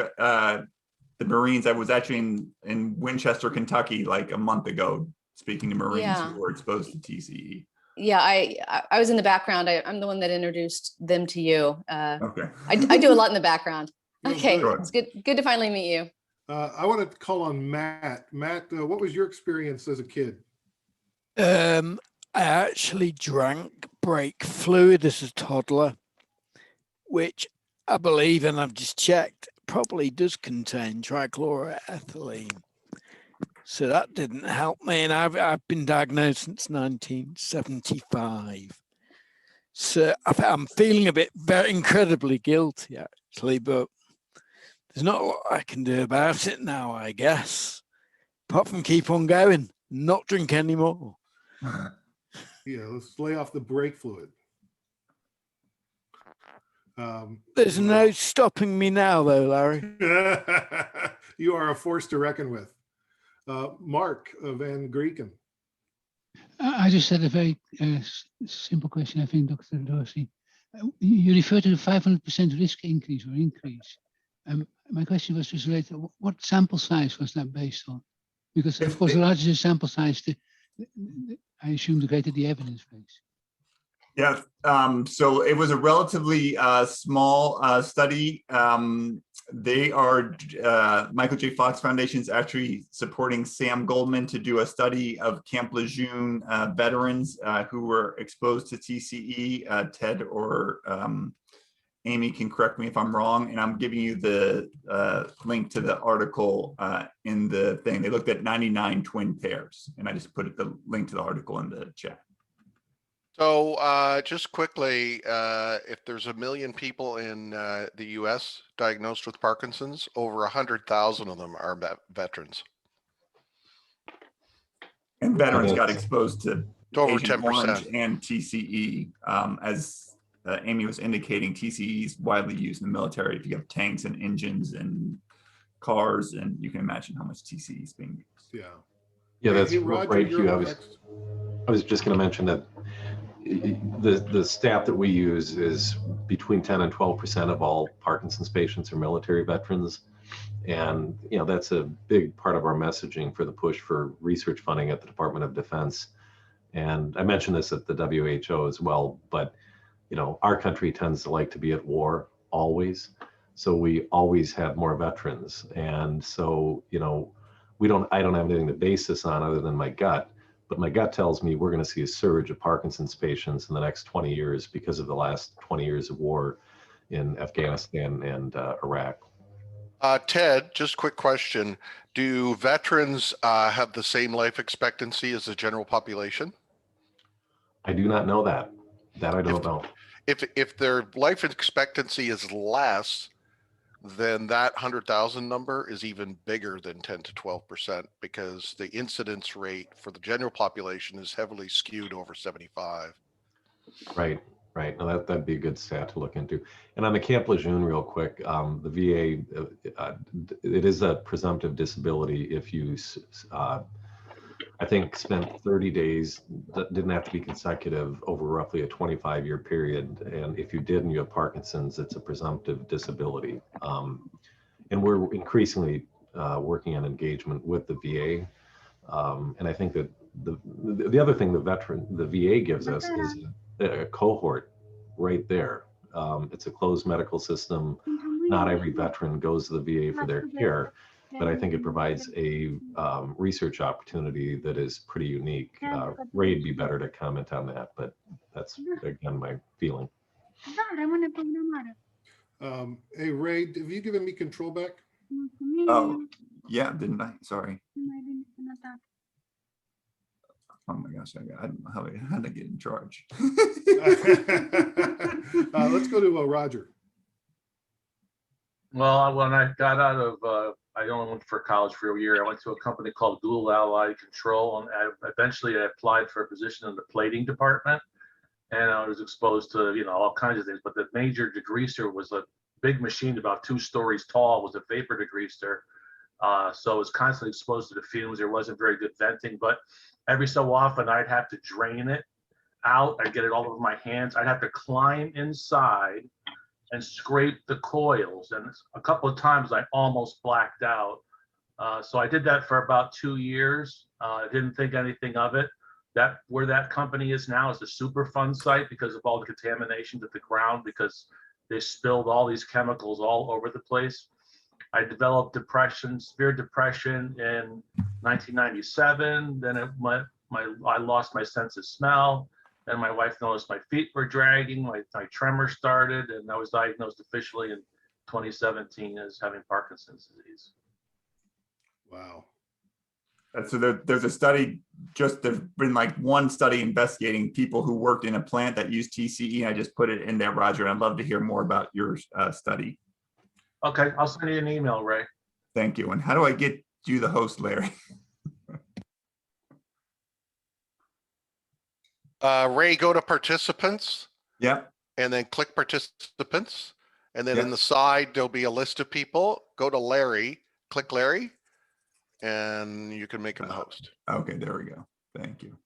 Speaker 2: the Marines. I was actually in Winchester, Kentucky, like a month ago, speaking to Marines who were exposed to TCE.
Speaker 7: Yeah, I was in the background. I'm the one that introduced them to you.
Speaker 2: Okay.
Speaker 7: I do a lot in the background.
Speaker 1: Oh,
Speaker 7: Okay,
Speaker 1: good.
Speaker 7: it's good to finally meet you.
Speaker 1: I want to call on Matt. Matt, what was your experience as a kid?
Speaker 8: I actually drank brake fluid as a toddler, which I believe, and I've just checked, probably does contain trichloroethylene. So that didn't help me, and I've been diagnosed since 1975. So I'm feeling a bit very incredibly guilty, actually, but there's not a lot I can do about it now, I guess, apart from keep on going, not drink anymore.
Speaker 1: Yeah, let's lay off the brake fluid.
Speaker 8: There's no stopping me now, though, Larry.
Speaker 1: You are a force to reckon with. Mark Van Grieken.
Speaker 9: I just had a very simple question, I think, Dr. Dorsey. You refer to the 500% risk increase. My question was just related to what sample size was that based on? Because, of course, the larger the sample size, I assume the greater the evidence base.
Speaker 2: Yeah, so it was a relatively small study. They are, Michael J. Fox Foundation is actually supporting Sam Goldman to do a study of Camp Lejeune veterans who were exposed to TCE. Ted or Amy can correct me if I'm wrong, and I'm giving you the link to the article in the thing. They looked at 99 twin pairs, and I just put the link to the article in the chat.
Speaker 4: So just quickly, if there's 1 million people in the US diagnosed with Parkinson's, over 100,000 of them are veterans.
Speaker 2: And veterans got exposed to
Speaker 4: over
Speaker 2: Agent
Speaker 4: 10%.
Speaker 2: Orange and TCE. As Amy was indicating, TCE is widely used in the military. If you have tanks and engines and cars, and you can imagine how much TCE is being used.
Speaker 1: Yeah.
Speaker 5: Yeah, that's
Speaker 1: Hey, Roger,
Speaker 5: right,
Speaker 1: you're
Speaker 5: Hugh.
Speaker 1: up next.
Speaker 5: I was just going to mention that the stat that we use is between 10 and 12% of all Parkinson's patients are military veterans. And, you know, that's a big part of our messaging for the push for research funding at the Department of Defense. And I mentioned this at the WHO as well, but, you know, our country tends to like to be at war always. So we always have more veterans. And so, you know, I don't have anything to base this on other than my gut. But my gut tells me we're going to see a surge of Parkinson's patients in the next 20 years because of the last 20 years of war in Afghanistan and Iraq.
Speaker 4: Ted, just quick question. Do veterans have the same life expectancy as the general population?
Speaker 5: I do not know that. That I don't know.
Speaker 4: If their life expectancy is less, then that 100,000 number is even bigger than 10 to 12% because the incidence rate for the general population is heavily skewed over 75.
Speaker 5: Right. No, that'd be a good stat to look into. And on the Camp Lejeune, real quick, the VA, it is a presumptive disability if you, I think, spent 30 days, that didn't have to be consecutive over roughly a 25-year period. And if you did and you have Parkinson's, it's a presumptive disability. And we're increasingly working on engagement with the VA. And I think that the other thing the VA gives us is a cohort right there. It's a closed medical system. Not every veteran goes to the VA for their care, but I think it provides a research opportunity that is pretty unique. Ray'd be better to comment on that, but that's, again, my feeling.
Speaker 1: Hey, Ray, have you given me control back?
Speaker 2: Oh, yeah, didn't I? Sorry. Oh my gosh, I don't know how to get in charge.
Speaker 1: Let's go to Roger.
Speaker 10: Well, when I got out of, I only went for college for a year. I went to a company called Dual Allied Control, and eventually I applied for a position in the plating department, and I was exposed to, you know, all kinds of things. But the major degreaser was a big machine about 2 stories tall, was a vapor degreaser. So I was constantly exposed to the fumes. There wasn't very good venting, but every so often I'd have to drain it out. I'd get it all over my hands. I'd have to climb inside and scrape the coils. And a couple of times I almost blacked out. So I did that for about 2 years. I didn't think anything of it. Where that company is now is a Superfund site because of all the contamination to the ground, because they spilled all these chemicals all over the place. I developed severe depression in 1997. Then I lost my sense of smell. Then my wife noticed my feet were dragging, my tremor started, and I was diagnosed officially in 2017 as having Parkinson's disease.
Speaker 1: Wow.
Speaker 2: So there's a study, there's been like one study investigating people who worked in a plant that used TCE. I just put it in there, Roger. I'd love to hear more about your study.
Speaker 10: Okay, I'll send you an email, Ray.
Speaker 2: Thank you. And how do I get you the host, Larry?
Speaker 4: Ray, go to participants.
Speaker 2: Yep.
Speaker 4: And then click participants. And then in the side, there'll be a list of people. Go to Larry, click Larry, and you can make him the host.
Speaker 2: Okay, there we go. Thank you.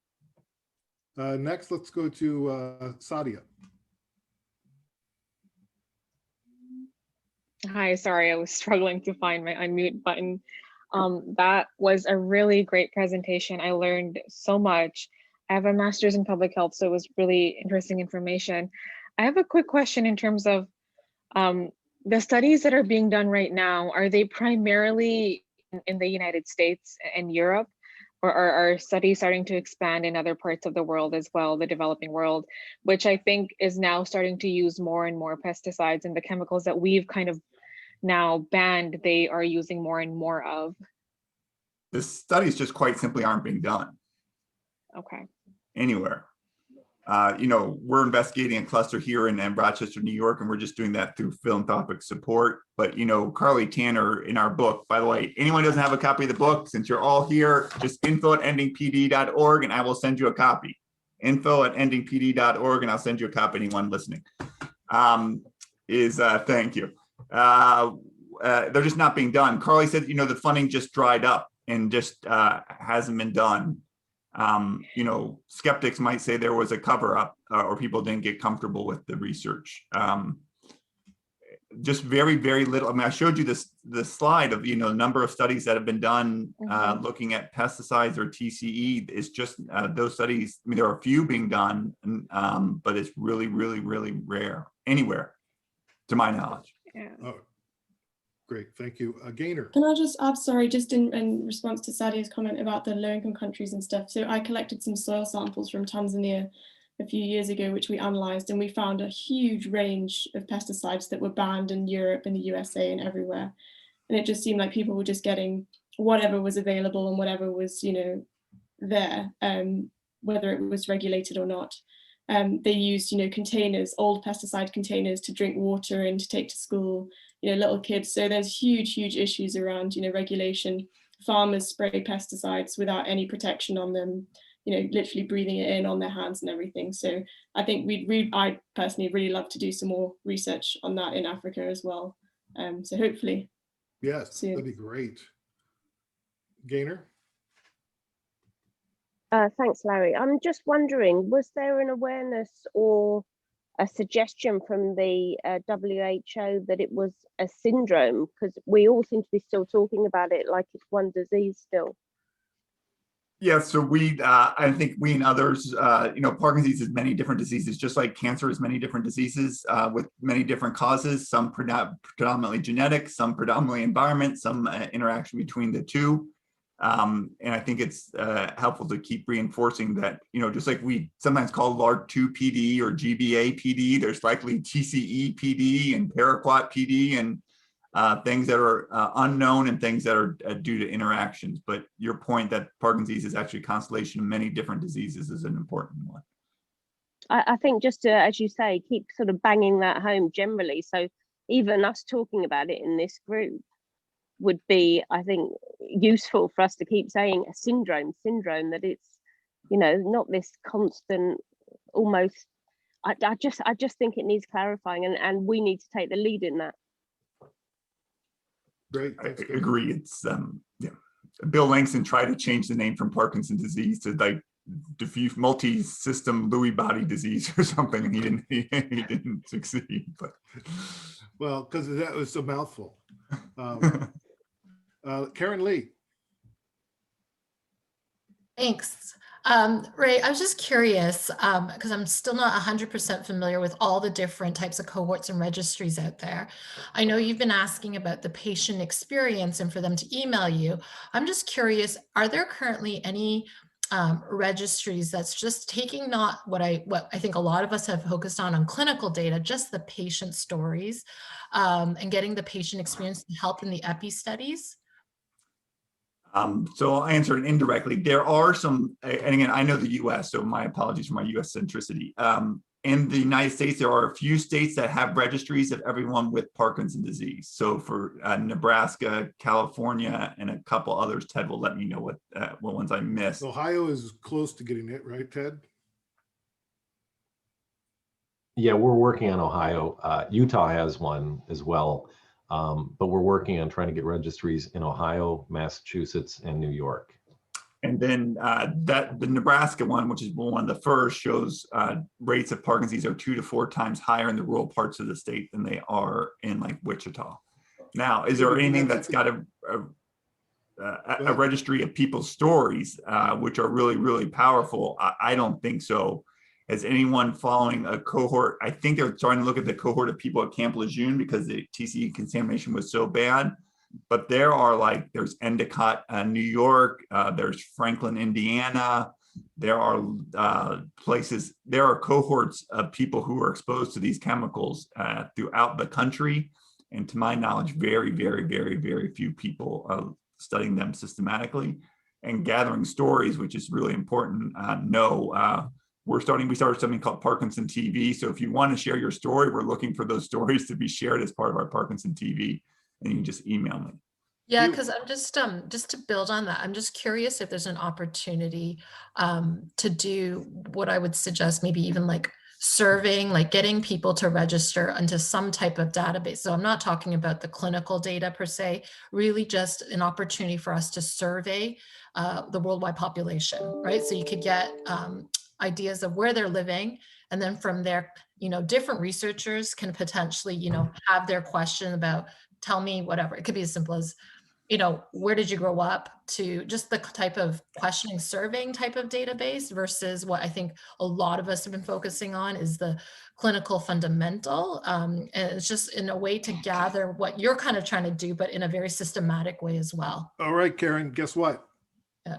Speaker 1: Next, let's go to Sadia.
Speaker 11: Hi, sorry, I was struggling to find my unmute button. That was a really great presentation. I learned so much. I have a master's in public health, so it was really interesting information. I have a quick question in terms of the studies that are being done right now. Are they primarily in the United States and Europe, or are studies starting to expand in other parts of the world as well, the developing world, which I think is now starting to use more and more pesticides, and the chemicals that we've kind of now banned, they are using more and more of?
Speaker 2: The studies just quite simply aren't being done
Speaker 11: Okay.
Speaker 2: anywhere. We're investigating a cluster here in Rochester, New York, and we're just doing that through philanthropic support. But, Carly Tanner in our book, by the way, anyone who doesn't have a copy of the book, since you're all here, just info@endingpd.org and I will send you a copy. Info@endingpd.org and I'll send you a copy, anyone listening. Thank you. They're just not being done. Carly said, the funding just dried up and just hasn't been done. Skeptics might say there was a cover up or people didn't get comfortable with the research. Just very, very little. I mean, I showed you the slide of, the number of studies that have been done looking at pesticides or TCE. It's just those studies. I mean, there are a few being done, but it's really, really, really rare anywhere, to my knowledge.
Speaker 11: Yeah.
Speaker 1: Oh, great, thank you. Gaynor.
Speaker 3: Can I just add, sorry, just in response to Sadia's comment about the low-income countries and stuff. So I collected some soil samples from Tanzania a few years ago, which we analysed, and we found a huge range of pesticides that were banned in Europe, in the USA, and everywhere. And it just seemed like people were just getting whatever was available and whatever was, there, whether it was regulated or not. They used, containers, old pesticide containers to drink water in, to take to school, little kids. So there's huge, huge issues around, regulation. Farmers spray pesticides without any protection on them, literally breathing it in on their hands and everything. So I think I personally really love to do some more research on that in Africa as well. So hopefully.
Speaker 1: Yes,
Speaker 3: soon.
Speaker 1: that'd be great. Gaynor?
Speaker 12: Thanks, Larry. I'm just wondering, was there an awareness or a suggestion from the WHO that it was a syndrome? Because we all seem to be still talking about it like it's one disease still.
Speaker 2: Yeah, so I think we and others, Parkinson's is many different diseases, just like cancer is many different diseases with many different causes, some predominantly genetic, some predominantly environment, some interaction between the two. And I think it's helpful to keep reinforcing that, just like we sometimes call LARC2 PD or GBA PD, there's likely TCE PD and paraquat PD and things that are unknown and things that are due to interactions. But your point that Parkinson's is actually a constellation of many different diseases is an important one.
Speaker 12: I think just to, as you say, keep sort of banging that home generally. So even us talking about it in this group would be, I think, useful for us to keep saying a syndrome, that it's, not this constant, almost, I just think it needs clarifying, and we need to take the lead in that.
Speaker 1: Great.
Speaker 2: I agree. It's Bill Langston tried to change the name from Parkinson's disease to like diffuse multi-system Lewy body disease or something, and he didn't succeed. But
Speaker 1: well, because that was a mouthful. Karen Lee.
Speaker 13: Thanks. Ray, I was just curious, because I'm still not 100% familiar with all the different types of cohorts and registries out there. I know you've been asking about the patient experience and for them to email you. I'm just curious, are there currently any registries that's just taking not what I think a lot of us have focused on clinical data, just the patient stories, and getting the patient experience to help in the epi studies?
Speaker 2: So I'll answer it indirectly. There are some, and again, I know the US, so my apologies for my US centricity. In the United States, there are a few states that have registries of everyone with Parkinson's disease. So for Nebraska, California, and a couple others, Ted will let me know what ones I missed.
Speaker 1: Ohio is close to getting it, right, Ted?
Speaker 5: Yeah, we're working on Ohio. Utah has one as well. But we're working on trying to get registries in Ohio, Massachusetts, and New York.
Speaker 2: And then the Nebraska one, which is one of the first, shows rates of Parkinson's are 2 to 4 times higher in the rural parts of the state than they are in like Wichita. Now, is there anything that's got a a registry of people's stories, which are really, really powerful. I don't think so. Has anyone following a cohort? I think they're trying to look at the cohort of people at Camp Lejeune because the TCE contamination was so bad. But there are like, there's Endicott, New York, there's Franklin, Indiana. There are places, there are cohorts of people who are exposed to these chemicals throughout the country. And to my knowledge, very, very, very, very few people are studying them systematically and gathering stories, which is really important. We started something called Parkinson TV. So if you want to share your story, we're looking for those stories to be shared as part of our Parkinson TV, and you can just email me.
Speaker 13: Yeah, because I'm just to build on that, I'm just curious if there's an opportunity to do what I would suggest, maybe even like surveying, like getting people to register into some type of database. So I'm not talking about the clinical data per se, really just an opportunity for us to survey the worldwide population, right? So you could get ideas of where they're living, and then from there, different researchers can potentially, have their question about, tell me whatever. It could be as simple as, where did you grow up, to just the type of questioning, surveying type of database versus what I think a lot of us have been focusing on is the clinical fundamental. And it's just in a way to gather what you're kind of trying to do, but in a very systematic way as well.
Speaker 1: All right, Karen, guess what?
Speaker 13: Yeah.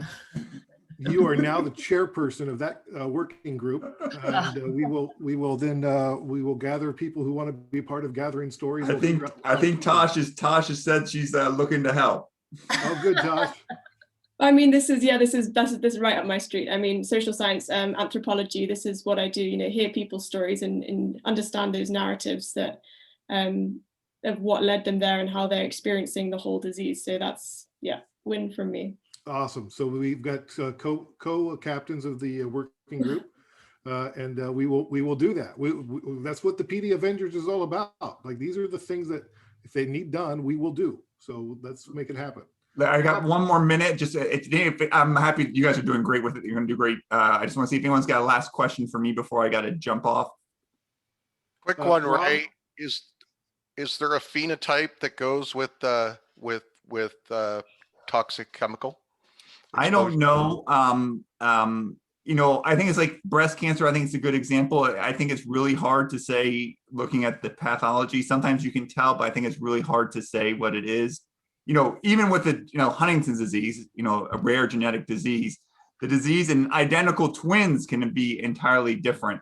Speaker 1: You are now the chairperson of that working group, and we will gather people who want to be part of gathering stories.
Speaker 2: I think Tosh has said she's looking to help.
Speaker 1: Oh, good, Tosh.
Speaker 3: I mean, this is right up my street. I mean, social science, anthropology. This is what I do. Hear people's stories and understand those narratives that of what led them there and how they're experiencing the whole disease. So that's win from me.
Speaker 1: Awesome. So we've got co-captains of the working group, and we will do that. That's what the PD Avengers is all about. Like, these are the things that if they need done, we will do. So let's make it happen.
Speaker 2: I got one more minute. I'm happy you guys are doing great with it. You're going to do great. I just want to see if anyone's got a last question for me before I got to jump off.
Speaker 4: Quick one, Ray. Is there a phenotype that goes with toxic chemical?
Speaker 2: I don't know. I think it's like breast cancer. I think it's a good example. I think it's really hard to say looking at the pathology. Sometimes you can tell, but I think it's really hard to say what it is. Even with the, Huntington's disease, a rare genetic disease, the disease in identical twins can be entirely different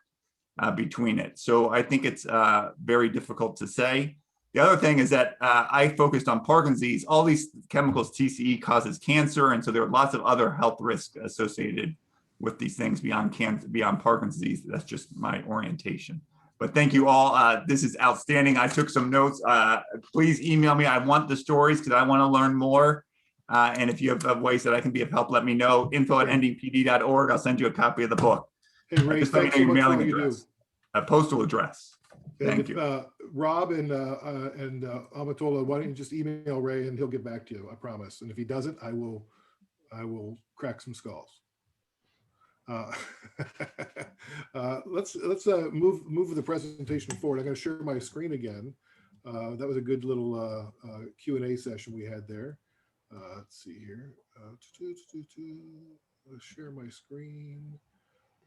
Speaker 2: between it. So I think it's very difficult to say. The other thing is that I focused on Parkinson's disease. All these chemicals, TCE causes cancer. And so there are lots of other health risks associated with these things beyond cancer, beyond Parkinson's disease. That's just my orientation. But thank you all. This is outstanding. I took some notes. Please email me. I want the stories because I want to learn more. And if you have ways that I can be of help, let me know. info@ndpd.org. I'll send you a copy of the book.
Speaker 1: Hey, Ray,
Speaker 2: just let me know your mailing address, postal address. Thank you.
Speaker 1: Rob and Amatola, why don't you just email Ray and he'll get back to you, I promise. And if he doesn't, I will crack some skulls. Let's move the presentation forward. I'm going to share my screen again. That was a good little Q&A session we had there. Let's see here. Let's share my screen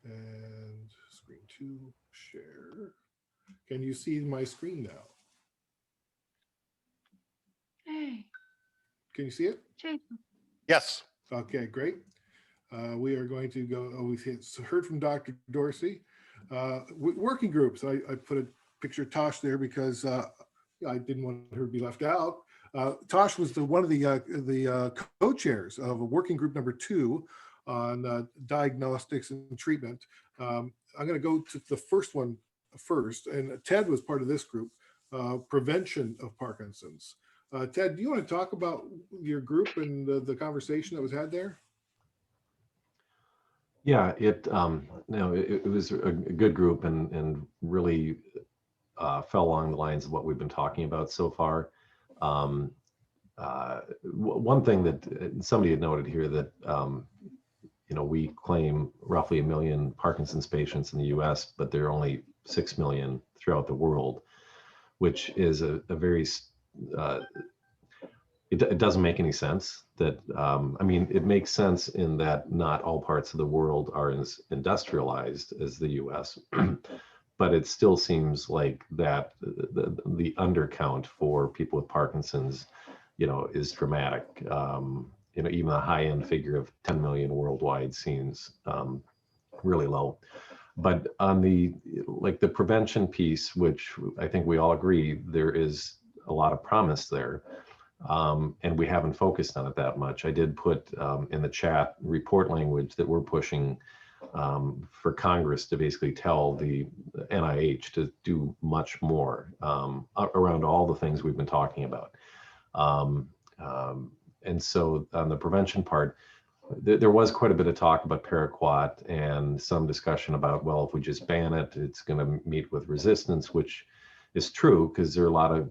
Speaker 1: and screen 2 share. Can you see my screen now?
Speaker 14: Hey.
Speaker 1: Can you see it?
Speaker 14: Jason.
Speaker 4: Yes.
Speaker 1: Okay, great. We are going to go, we heard from Dr. Dorsey. Working groups, I put a picture of Tosh there because I didn't want her to be left out. Tosh was one of the co-chairs of a working group number 2 on diagnostics and treatment. I'm going to go to the first one first, and Ted was part of this group, prevention of Parkinson's. Ted, do you want to talk about your group and the conversation that was had there?
Speaker 5: Yeah, it was a good group and really fell along the lines of what we've been talking about so far. One thing that somebody had noted here that we claim roughly 1 million Parkinson's patients in the US, but there are only 6 million throughout the world, which is a very it doesn't make any sense that, I mean, it makes sense in that not all parts of the world are as industrialized as the US, but it still seems like that the undercount for people with Parkinson's, is dramatic. Even a high end figure of 10 million worldwide seems really low. But on the prevention piece, which I think we all agree, there is a lot of promise there. And we haven't focused on it that much. I did put in the chat report language that we're pushing for Congress to basically tell the NIH to do much more around all the things we've been talking about. And so on the prevention part, there was quite a bit of talk about paraquat and some discussion about, well, if we just ban it, it's going to meet with resistance, which is true because there are a lot of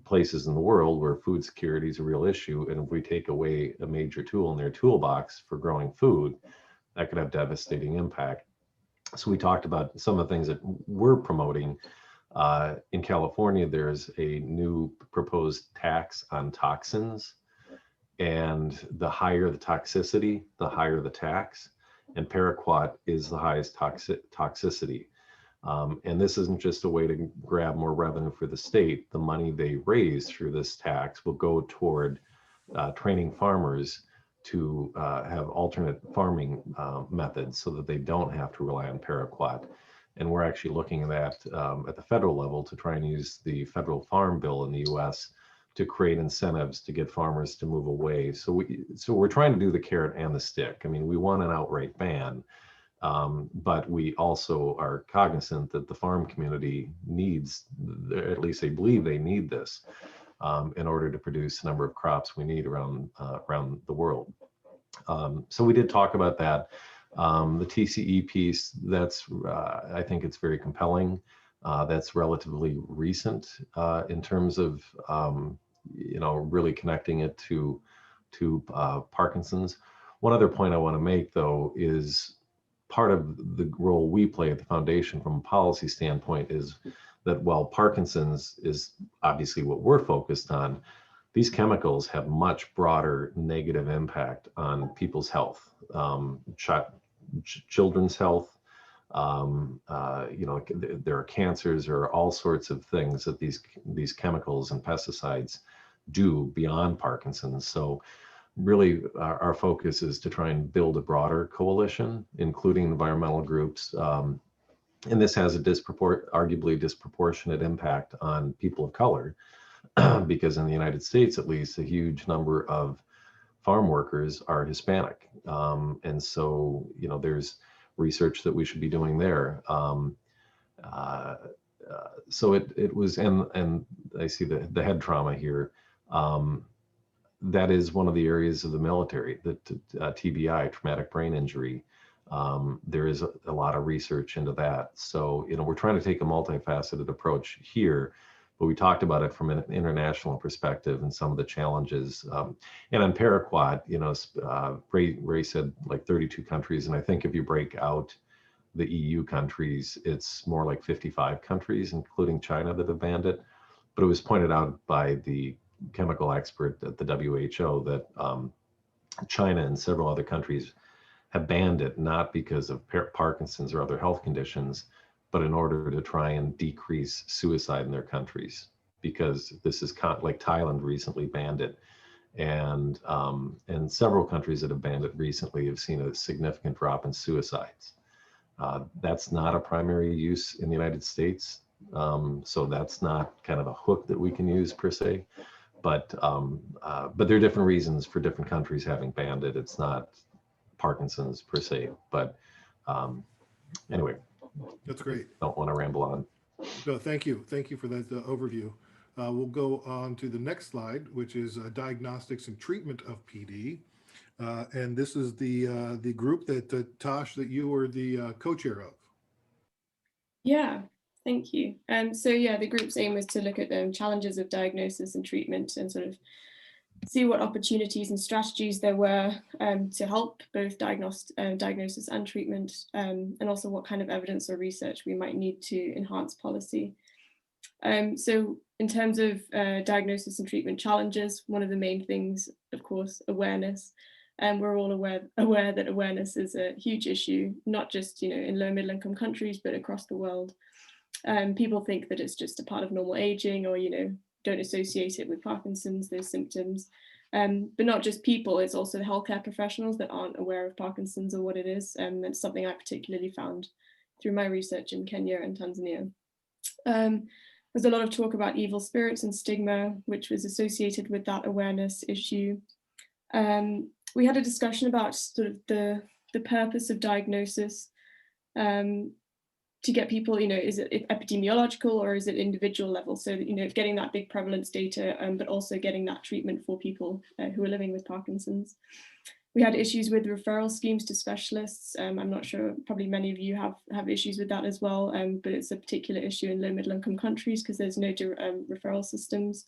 Speaker 5: places in the world where food security is a real issue. And if we take away a major tool in their toolbox for growing food, that could have devastating impact. So we talked about some of the things that we're promoting. In California, there's a new proposed tax on toxins. And the higher the toxicity, the higher the tax. And paraquat is the highest toxicity. And this isn't just a way to grab more revenue for the state. The money they raise through this tax will go toward training farmers to have alternate farming methods so that they don't have to rely on paraquat. And we're actually looking at that at the federal level to try and use the federal farm bill in the US to create incentives to get farmers to move away. So we're trying to do the carrot and the stick. I mean, we want an outright ban, but we also are cognizant that the farm community needs, at least they believe they need this in order to produce the number of crops we need around the world. So we did talk about that. The TCE piece, I think it's very compelling. That's relatively recent in terms of really connecting it to Parkinson's. One other point I want to make, though, is part of the role we play at the foundation from a policy standpoint is that while Parkinson's is obviously what we're focused on, these chemicals have much broader negative impact on people's health, children's health. There are cancers, there are all sorts of things that these chemicals and pesticides do beyond Parkinson's. So really our focus is to try and build a broader coalition, including environmental groups. And this has a arguably disproportionate impact on people of color, because in the United States, at least, a huge number of farm workers are Hispanic. And so, there's research that we should be doing there. So it was, and I see the head trauma here. That is one of the areas of the military, the TBI, traumatic brain injury. There is a lot of research into that. So, we're trying to take a multifaceted approach here, but we talked about it from an international perspective and some of the challenges. And on paraquat, Ray said like 32 countries. And I think if you break out the EU countries, it's more like 55 countries, including China, that have banned it. But it was pointed out by the chemical expert at the WHO that China and several other countries have banned it, not because of Parkinson's or other health conditions, but in order to try and decrease suicide in their countries, because this is like Thailand recently banned it. And several countries that have banned it recently have seen a significant drop in suicides. That's not a primary use in the United States. So that's not kind of a hook that we can use per se. But there are different reasons for different countries having banned it. It's not Parkinson's per se. But anyway.
Speaker 1: That's great.
Speaker 5: Don't want to ramble on.
Speaker 1: No, thank you. Thank you for that overview. We'll go on to the next slide, which is Diagnostics and Treatment of PD. And this is the group that Tosh, that you were the co-chair of.
Speaker 3: Yeah, thank you. So yeah, the group's aim was to look at challenges of diagnosis and treatment and sort of see what opportunities and strategies there were to help both diagnosis and treatment, and also what kind of evidence or research we might need to enhance policy. So In terms of diagnosis and treatment challenges, one of the main things, of course, awareness. And we're all aware that awareness is a huge issue, not just in low middle income countries, but across the world. People think that it's just a part of normal aging, or don't associate it with Parkinson's, those symptoms. But not just people, it's also the healthcare professionals that aren't aware of Parkinson's or what it is. That's something I particularly found through my research in Kenya and Tanzania. There's a lot of talk about evil spirits and stigma, which was associated with that awareness issue. We had a discussion about sort of the purpose of diagnosis, to get people, is it epidemiological or is it individual level? So, getting that big prevalence data, but also getting that treatment for people who are living with Parkinson's. We had issues with referral schemes to specialists. I'm not sure, probably many of you have issues with that as well, but it's a particular issue in low middle income countries because there's no referral systems.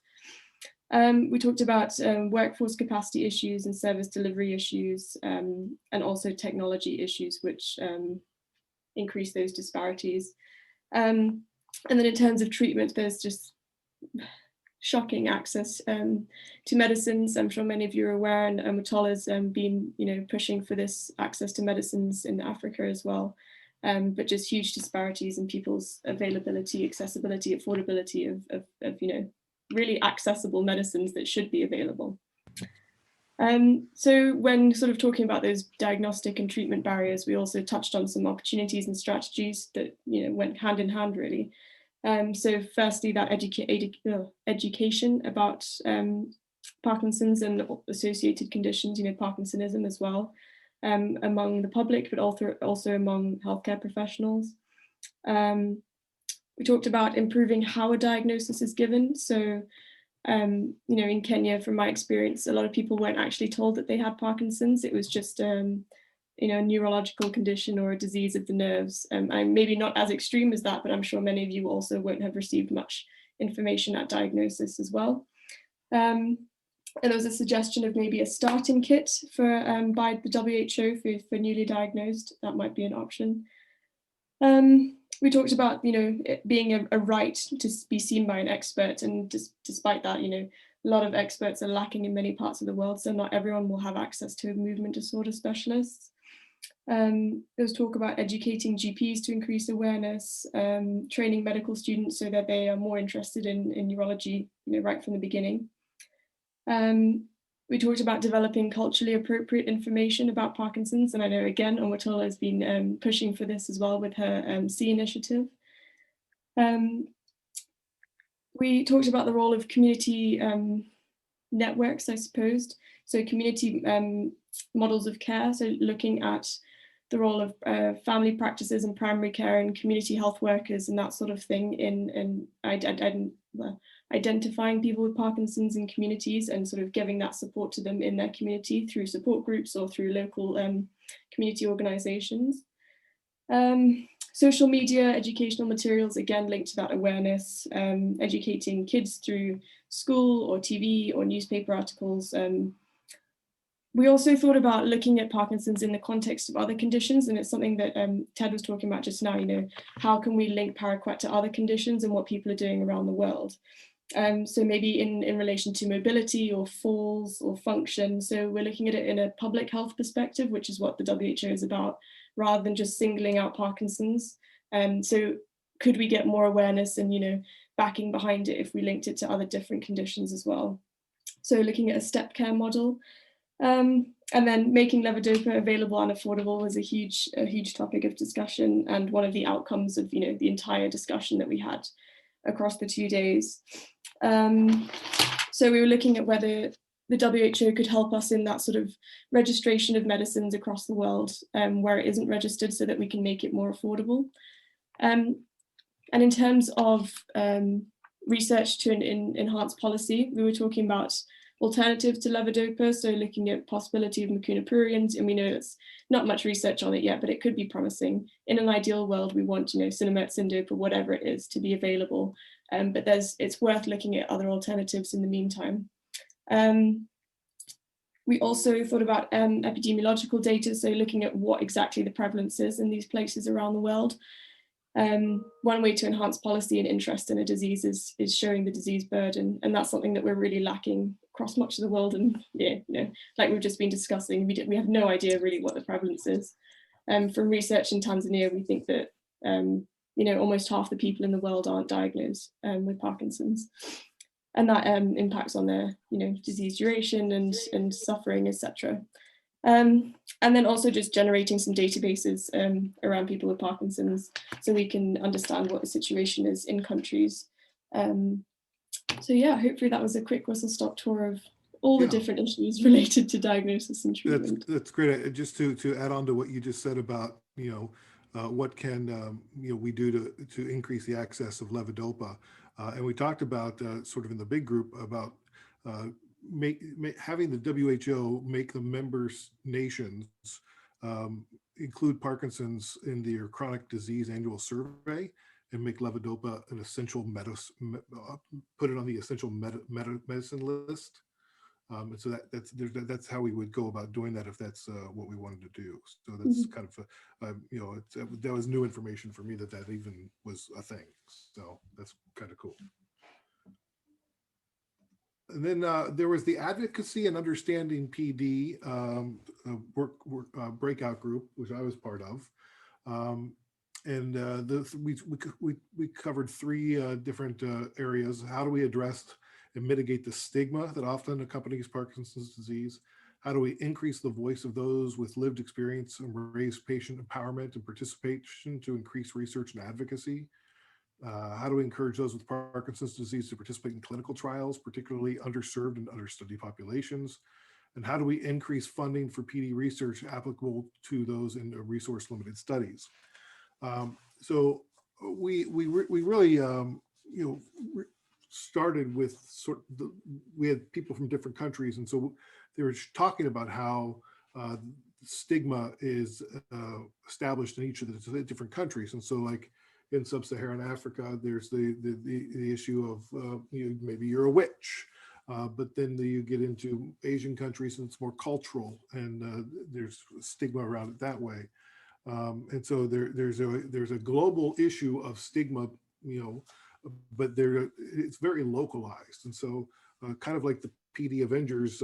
Speaker 3: We talked about workforce capacity issues and service delivery issues, and also technology issues, which increase those disparities. And then in terms of treatment, there's just shocking access to medicines. I'm sure many of you are aware, and Mutola's been pushing for this access to medicines in Africa as well. But just huge disparities in people's availability, accessibility, affordability of really accessible medicines that should be available. So when sort of talking about those diagnostic and treatment barriers, we also touched on some opportunities and strategies that went hand in hand really. So firstly, that education about Parkinson's and associated conditions, Parkinsonism as well, among the public, but also among healthcare professionals. We talked about improving how a diagnosis is given. So, in Kenya, from my experience, a lot of people weren't actually told that they had Parkinson's. It was just, a neurological condition or a disease of the nerves. I'm maybe not as extreme as that, but I'm sure many of you also won't have received much information at diagnosis as well. And there was a suggestion of maybe a starting kit by the WHO for newly diagnosed. That might be an option. We talked about, it being a right to be seen by an expert, and despite that, a lot of experts are lacking in many parts of the world, so not everyone will have access to movement disorder specialists. There was talk about educating GPs to increase awareness, training medical students so that they are more interested in neurology, right from the beginning. We talked about developing culturally appropriate information about Parkinson's, and I know again, Omatola has been pushing for this as well with her C initiative. We talked about the role of community networks, I suppose. So community models of care, so looking at the role of family practices and primary care and community health workers and that sort of thing in identifying people with Parkinson's in communities and sort of giving that support to them in their community through support groups or through local community organizations. Social media, educational materials, again, linked to that awareness, educating kids through school or TV or newspaper articles. We also thought about looking at Parkinson's in the context of other conditions, and it's something that Ted was talking about just now, how can we link paraquat to other conditions and what people are doing around the world? So maybe in relation to mobility or falls or function. So we're looking at it in a public health perspective, which is what the WHO is about, rather than just singling out Parkinson's. So could we get more awareness and, backing behind it if we linked it to other different conditions as well? So looking at a step care model. And then making levodopa available and affordable was a huge topic of discussion, and one of the outcomes of the entire discussion that we had across the 2 days. So we were looking at whether the WHO could help us in that sort of registration of medicines across the world where it isn't registered, so that we can make it more affordable. And in terms of research to enhance policy, we were talking about alternatives to levodopa, so looking at possibility of mucuna pruriens, and we know there's not much research on it yet, but it could be promising. In an ideal world, we want, Sinemet, Syndopa, whatever it is, to be available, but it's worth looking at other alternatives in the meantime. We also thought about epidemiological data, so looking at what exactly the prevalence is in these places around the world. One way to enhance policy and interest in a disease is showing the disease burden, and that's something that we're really lacking across much of the world. And yeah, like we've just been discussing, we have no idea really what the prevalence is. From research in Tanzania, we think that almost half the people in the world aren't diagnosed with Parkinson's, and that impacts on their disease duration and suffering, etc. And then also just generating some databases around people with Parkinson's, so we can understand what the situation is in countries. So yeah, hopefully that was a quick whistle-stop tour of all the different issues related to diagnosis and treatment.
Speaker 1: That's great. Just to add on to what you just said about what can we do to increase the access of levodopa, and we talked about sort of in the big group about having the WHO make the members nations include Parkinson's in their chronic disease annual survey, and make levodopa an essential put it on the essential medicine list. And so that's how we would go about doing that if that's what we wanted to do. So that's kind of that was new information for me that even was a thing. So that's kind of cool. And then there was the Advocacy and Understanding PD breakout group, which I was part of. We covered three different areas. How do we address and mitigate the stigma that often accompanies Parkinson's disease? How do we increase the voice of those with lived experience and raise patient empowerment and participation to increase research and advocacy? How do we encourage those with Parkinson's disease to participate in clinical trials, particularly underserved and understudied populations? And how do we increase funding for PD research applicable to those in resource-limited studies? So we really started with we had people from different countries, and so they were talking about how stigma is established in each of the different countries. And so, like in sub-Saharan Africa, there's the issue of maybe you're a witch, but then you get into Asian countries and it's more cultural, and there's stigma around it that way. And so there's a global issue of stigma, but it's very localized. And so kind of like the PD Avengers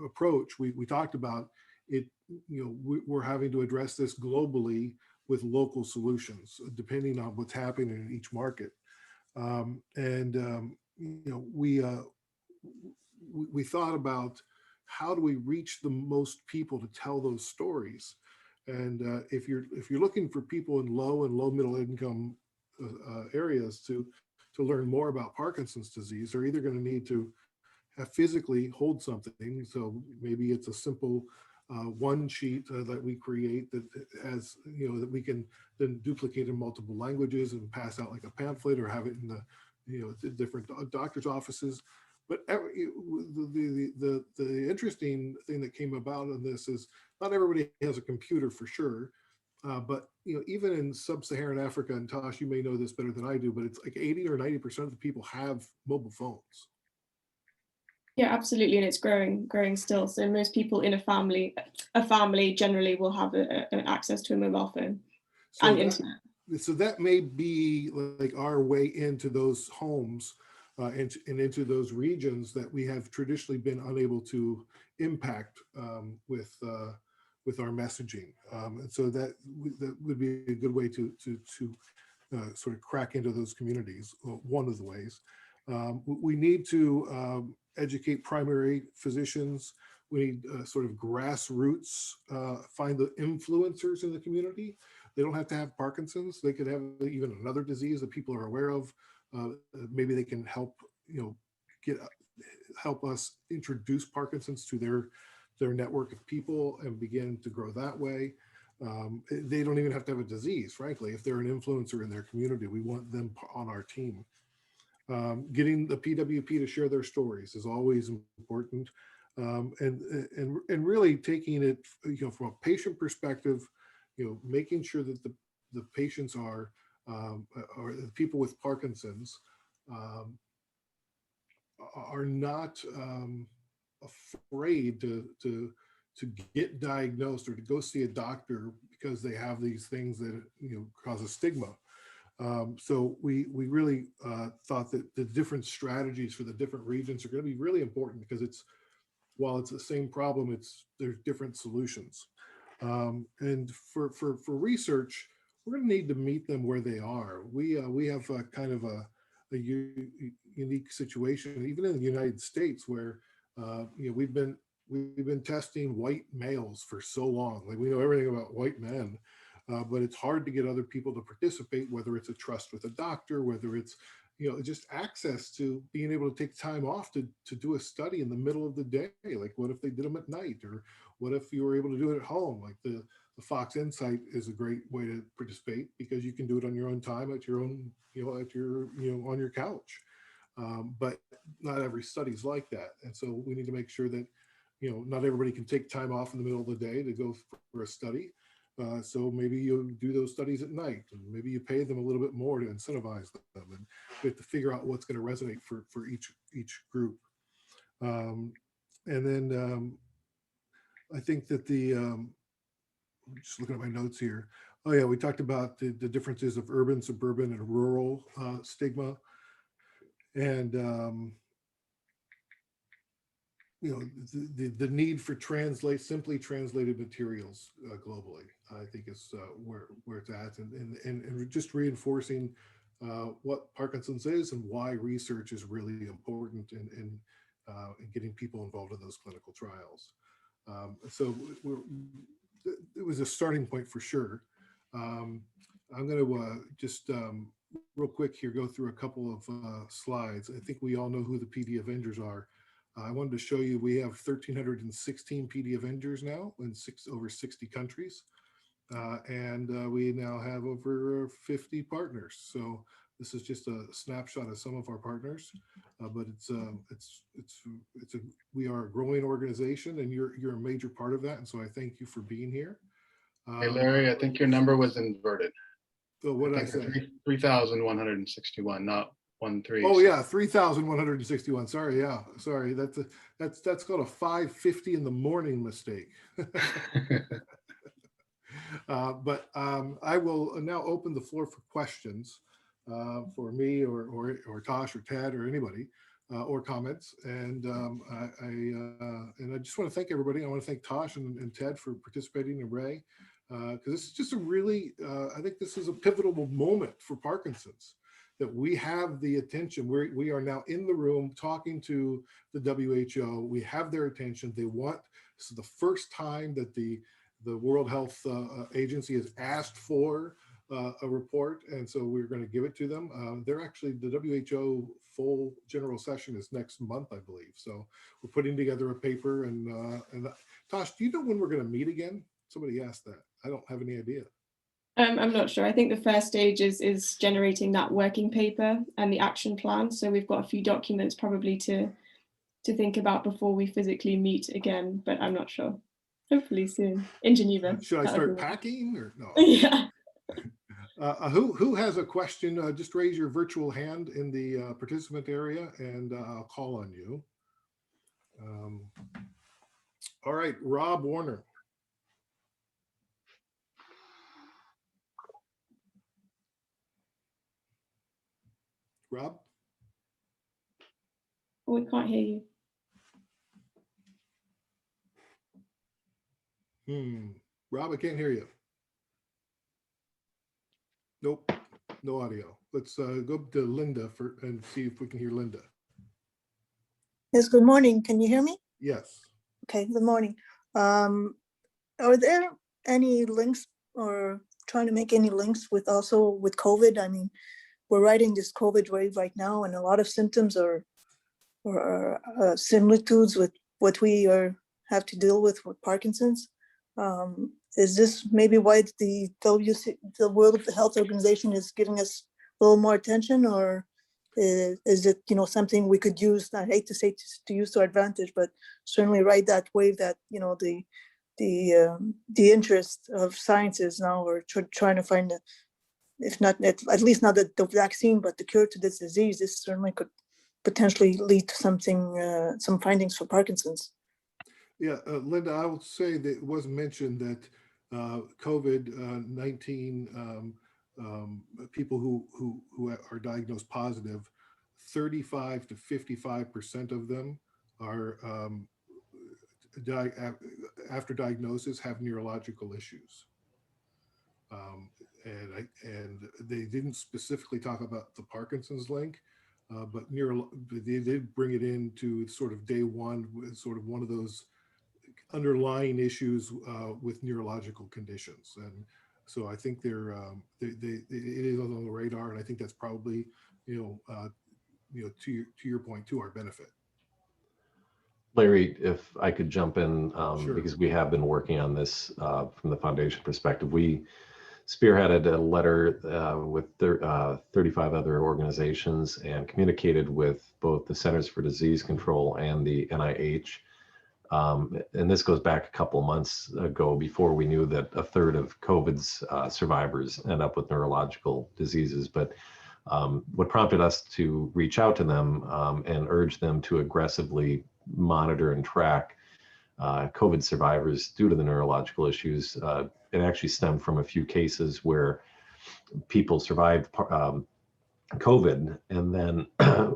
Speaker 1: approach, we talked about it, we're having to address this globally with local solutions, depending on what's happening in each market. We thought about how do we reach the most people to tell those stories. And if you're looking for people in low and low middle income areas to learn more about Parkinson's disease, they're either going to need to physically hold something. So maybe it's a simple one sheet that we create that has, that we can then duplicate in multiple languages and pass out like a pamphlet, or have it in the different doctor's offices. But the interesting thing that came about in this is not everybody has a computer for sure, but even in sub-Saharan Africa, and Tosh, you may know this better than I do, but it's like 80 or 90% of the people have mobile phones.
Speaker 3: Yeah, absolutely, and it's growing still. So most people in a family generally will have access to a mobile phone and internet.
Speaker 1: So that may be like our way into those homes and into those regions that we have traditionally been unable to impact with our messaging. And so that would be a good way to sort of crack into those communities. One of the ways. We need to educate primary physicians. We need sort of grassroots, find the influencers in the community. They don't have to have Parkinson's. They could have even another disease that people are aware of. Maybe they can help, help us introduce Parkinson's to their network of people and begin to grow that way. They don't even have to have a disease, frankly. If they're an influencer in their community, we want them on our team. Getting the PWP to share their stories is always important, and really taking it, from a patient perspective, making sure that the patients are or the people with Parkinson's are not afraid to get diagnosed or to go see a doctor because they have these things that cause a stigma. So we really thought that the different strategies for the different regions are going to be really important, because while it's the same problem, there's different solutions. And for research, we're going to need to meet them where they are. We have a kind of a unique situation, even in the United States, where we've been testing white males for so long. Like, we know everything about white men, but it's hard to get other people to participate, whether it's a trust with a doctor, whether it's just access to being able to take time off to do a study in the middle of the day. Like, what if they did them at night, or what if you were able to do it at home? Like the Fox Insight is a great way to participate, because you can do it on your own time, at your own, on your couch. But not every study's like that. And so we need to make sure that, not everybody can take time off in the middle of the day to go for a study. So maybe you do those studies at night, and maybe you pay them a little bit more to incentivize them. And we have to figure out what's going to resonate for each group. And then I think that just looking at my notes here. Oh yeah, we talked about the differences of urban, suburban, and rural stigma. And the need for simply translated materials globally, I think, is where it's at, and just reinforcing what Parkinson's is and why research is really important in getting people involved in those clinical trials. So it was a starting point for sure. I'm going to just real quick here go through a couple of slides. I think we all know who the PD Avengers are. I wanted to show you we have 1,316 PD Avengers now in over 60 countries. And we now have over 50 partners. So this is just a snapshot of some of our partners, but we are a growing organization, and you're a major part of that. And so I thank you for being here.
Speaker 14: Hey Larry, I think your number was inverted.
Speaker 1: So what did I say?
Speaker 14: 3,161, not 13.
Speaker 1: Oh yeah, 3,161. Sorry, yeah, sorry. That's called a 5:50 in the morning mistake. But I will now open the floor for questions for me or Tosh or Ted or anybody, or comments. And I just want to thank everybody. I want to thank Tosh and Ted for participating, and Ray, because this is just a really, I think this is a pivotal moment for Parkinson's, that we have the attention. We are now in the room talking to the WHO. We have their attention. This is the first time that the World Health Agency has asked for a report, and so we're going to give it to them. They're actually, the WHO full general session is next month, I believe. So we're putting together a paper, and Tosh, do you know when we're going to meet again? Somebody asked that. I don't have any idea.
Speaker 3: I'm not sure. I think the first stage is generating that working paper and the action plan. So we've got a few documents probably to think about before we physically meet again, but I'm not sure. Hopefully soon in Geneva.
Speaker 1: Should I start packing or no?
Speaker 3: Yeah.
Speaker 1: Who has a question? Just raise your virtual hand in the participant area, and I'll call on you. All right, Rob Warner. Rob?
Speaker 3: Oh, we can't hear you.
Speaker 1: Rob, I can't hear you. Nope, no audio. Let's go to Linda and see if we can hear Linda.
Speaker 15: Yes, good morning. Can you hear me?
Speaker 1: Yes.
Speaker 15: Okay, good morning. Are there any links, or trying to make any links with COVID? I mean, we're riding this COVID wave right now, and a lot of symptoms are similitudes with what we have to deal with Parkinson's. Is this maybe why the World Health Organization is giving us a little more attention, or is it something we could use? I hate to say to use to our advantage, but certainly ride that wave that the interest of science is now. We're trying to find if not at least not the vaccine, but the cure to this disease. This certainly could potentially lead to some findings for Parkinson's.
Speaker 1: Yeah, Linda, I will say that it was mentioned that COVID-19 people who are diagnosed positive, 35 to 55% of them are after diagnosis have neurological issues. And they didn't specifically talk about the Parkinson's link, but they did bring it into sort of day one, sort of one of those underlying issues with neurological conditions. And so I think it is on the radar, and I think that's probably, to your point, to our benefit.
Speaker 5: Larry, if I could jump in,
Speaker 1: Sure.
Speaker 5: because we have been working on this from the foundation perspective. We spearheaded a letter with 35 other organizations and communicated with both the Centers for Disease Control and the NIH. And this goes back a couple of months ago, before we knew that a third of COVID's survivors end up with neurological diseases. But what prompted us to reach out to them and urge them to aggressively monitor and track COVID survivors due to the neurological issues, it actually stemmed from a few cases where people survived COVID and then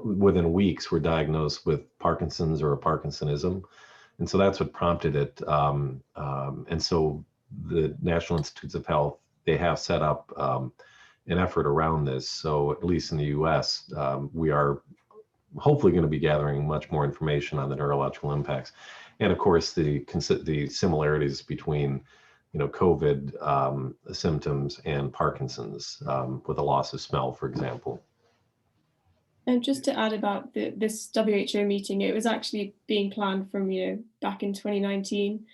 Speaker 5: within weeks were diagnosed with Parkinson's or a Parkinsonism. And so that's what prompted it. And so the National Institutes of Health, they have set up an effort around this. So at least in the US, we are hopefully going to be gathering much more information on the neurological impacts. And of course, the similarities between, COVID symptoms and Parkinson's with a loss of smell, for example.
Speaker 3: And just to add about this WHO meeting, it was actually being planned from, back in 2019.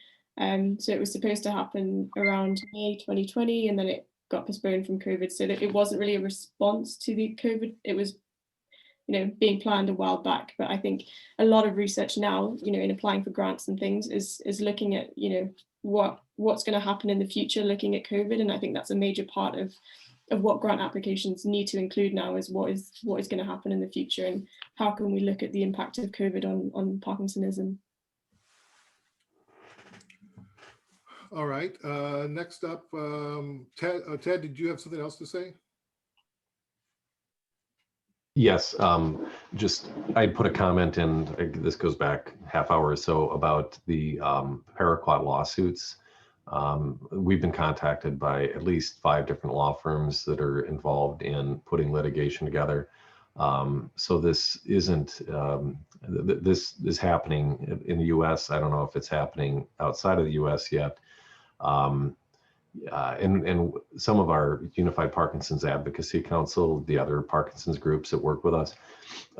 Speaker 3: So it was supposed to happen around May 2020, and then it got postponed from COVID. So that it wasn't really a response to the COVID. It was, being planned a while back. But I think a lot of research now, in applying for grants and things is looking at, what's going to happen in the future, looking at COVID. And I think that's a major part of what grant applications need to include now, is what is going to happen in the future, and how can we look at the impact of COVID on Parkinsonism.
Speaker 1: All right, next up, Ted, did you have something else to say?
Speaker 5: Yes, I'd put a comment in, this goes back half hour or so, about the paraquat lawsuits. We've been contacted by at least 5 different law firms that are involved in putting litigation together. So this isn't, this is happening in the US. I don't know if it's happening outside of the US yet. And some of our Unified Parkinson's Advocacy Council, the other Parkinson's groups that work with us,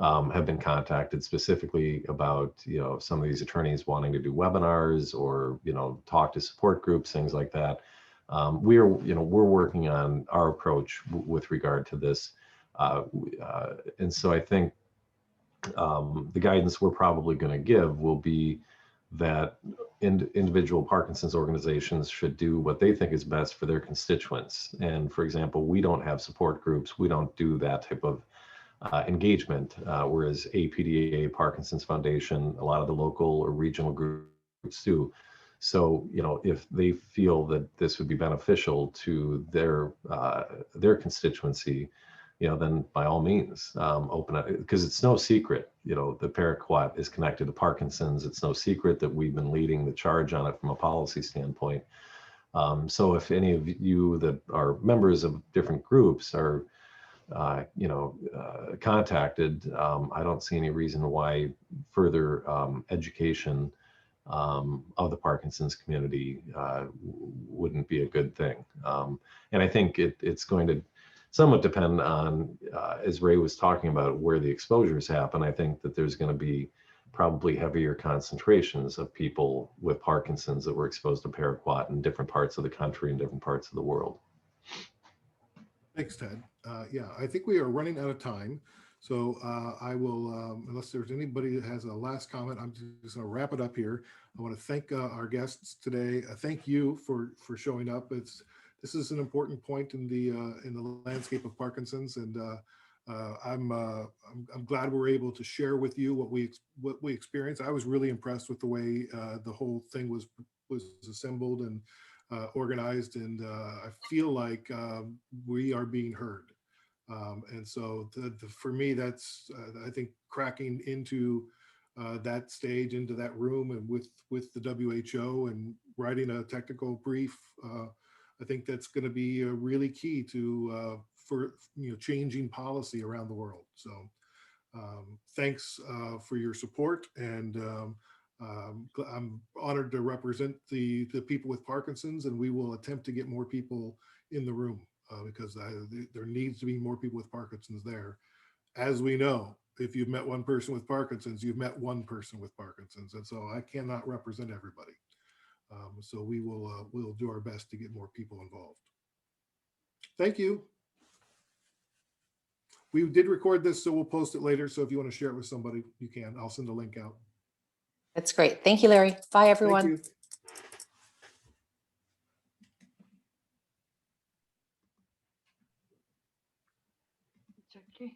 Speaker 5: have been contacted specifically about, some of these attorneys wanting to do webinars or, talk to support groups, things like that. We're working on our approach with regard to this. And so I think the guidance we're probably going to give will be that individual Parkinson's organizations should do what they think is best for their constituents. And for example, we don't have support groups. We don't do that type of engagement, whereas APDA, Parkinson's Foundation, a lot of the local or regional groups do. So, if they feel that this would be beneficial to their constituency, then by all means, open it, because it's no secret, the paraquat is connected to Parkinson's. It's no secret that we've been leading the charge on it from a policy standpoint. So if any of you that are members of different groups are, contacted, I don't see any reason why further education of the Parkinson's community wouldn't be a good thing. And I think it's going to somewhat depend on, as Ray was talking about, where the exposures happen. I think that there's going to be probably heavier concentrations of people with Parkinson's that were exposed to paraquat in different parts of the country and different parts of the world.
Speaker 1: Thanks, Ted. Yeah, I think we are running out of time. So I will, unless there's anybody that has a last comment, I'm just going to wrap it up here. I want to thank our guests today. Thank you for showing up. This is an important point in the landscape of Parkinson's, and I'm glad we're able to share with you what we experienced. I was really impressed with the way the whole thing was assembled, and organized, and I feel like we are being heard. And so for me, that's I think cracking into that stage, into that room, and with the WHO and writing a technical brief, I think that's going to be really key to for changing policy around the world. So thanks for your support, and I'm honored to represent the people with Parkinson's, and we will attempt to get more people in the room because there needs to be more people with Parkinson's there. As we know, if you've met one person with Parkinson's, you've met one person with Parkinson's, and so I cannot represent everybody. So we'll do our best to get more people involved. Thank you. We did record this, so we'll post it later. So if you want to share it with somebody, you can. I'll send a link out.
Speaker 7: That's great. Thank you, Larry. Bye, everyone.
Speaker 1: Thank you.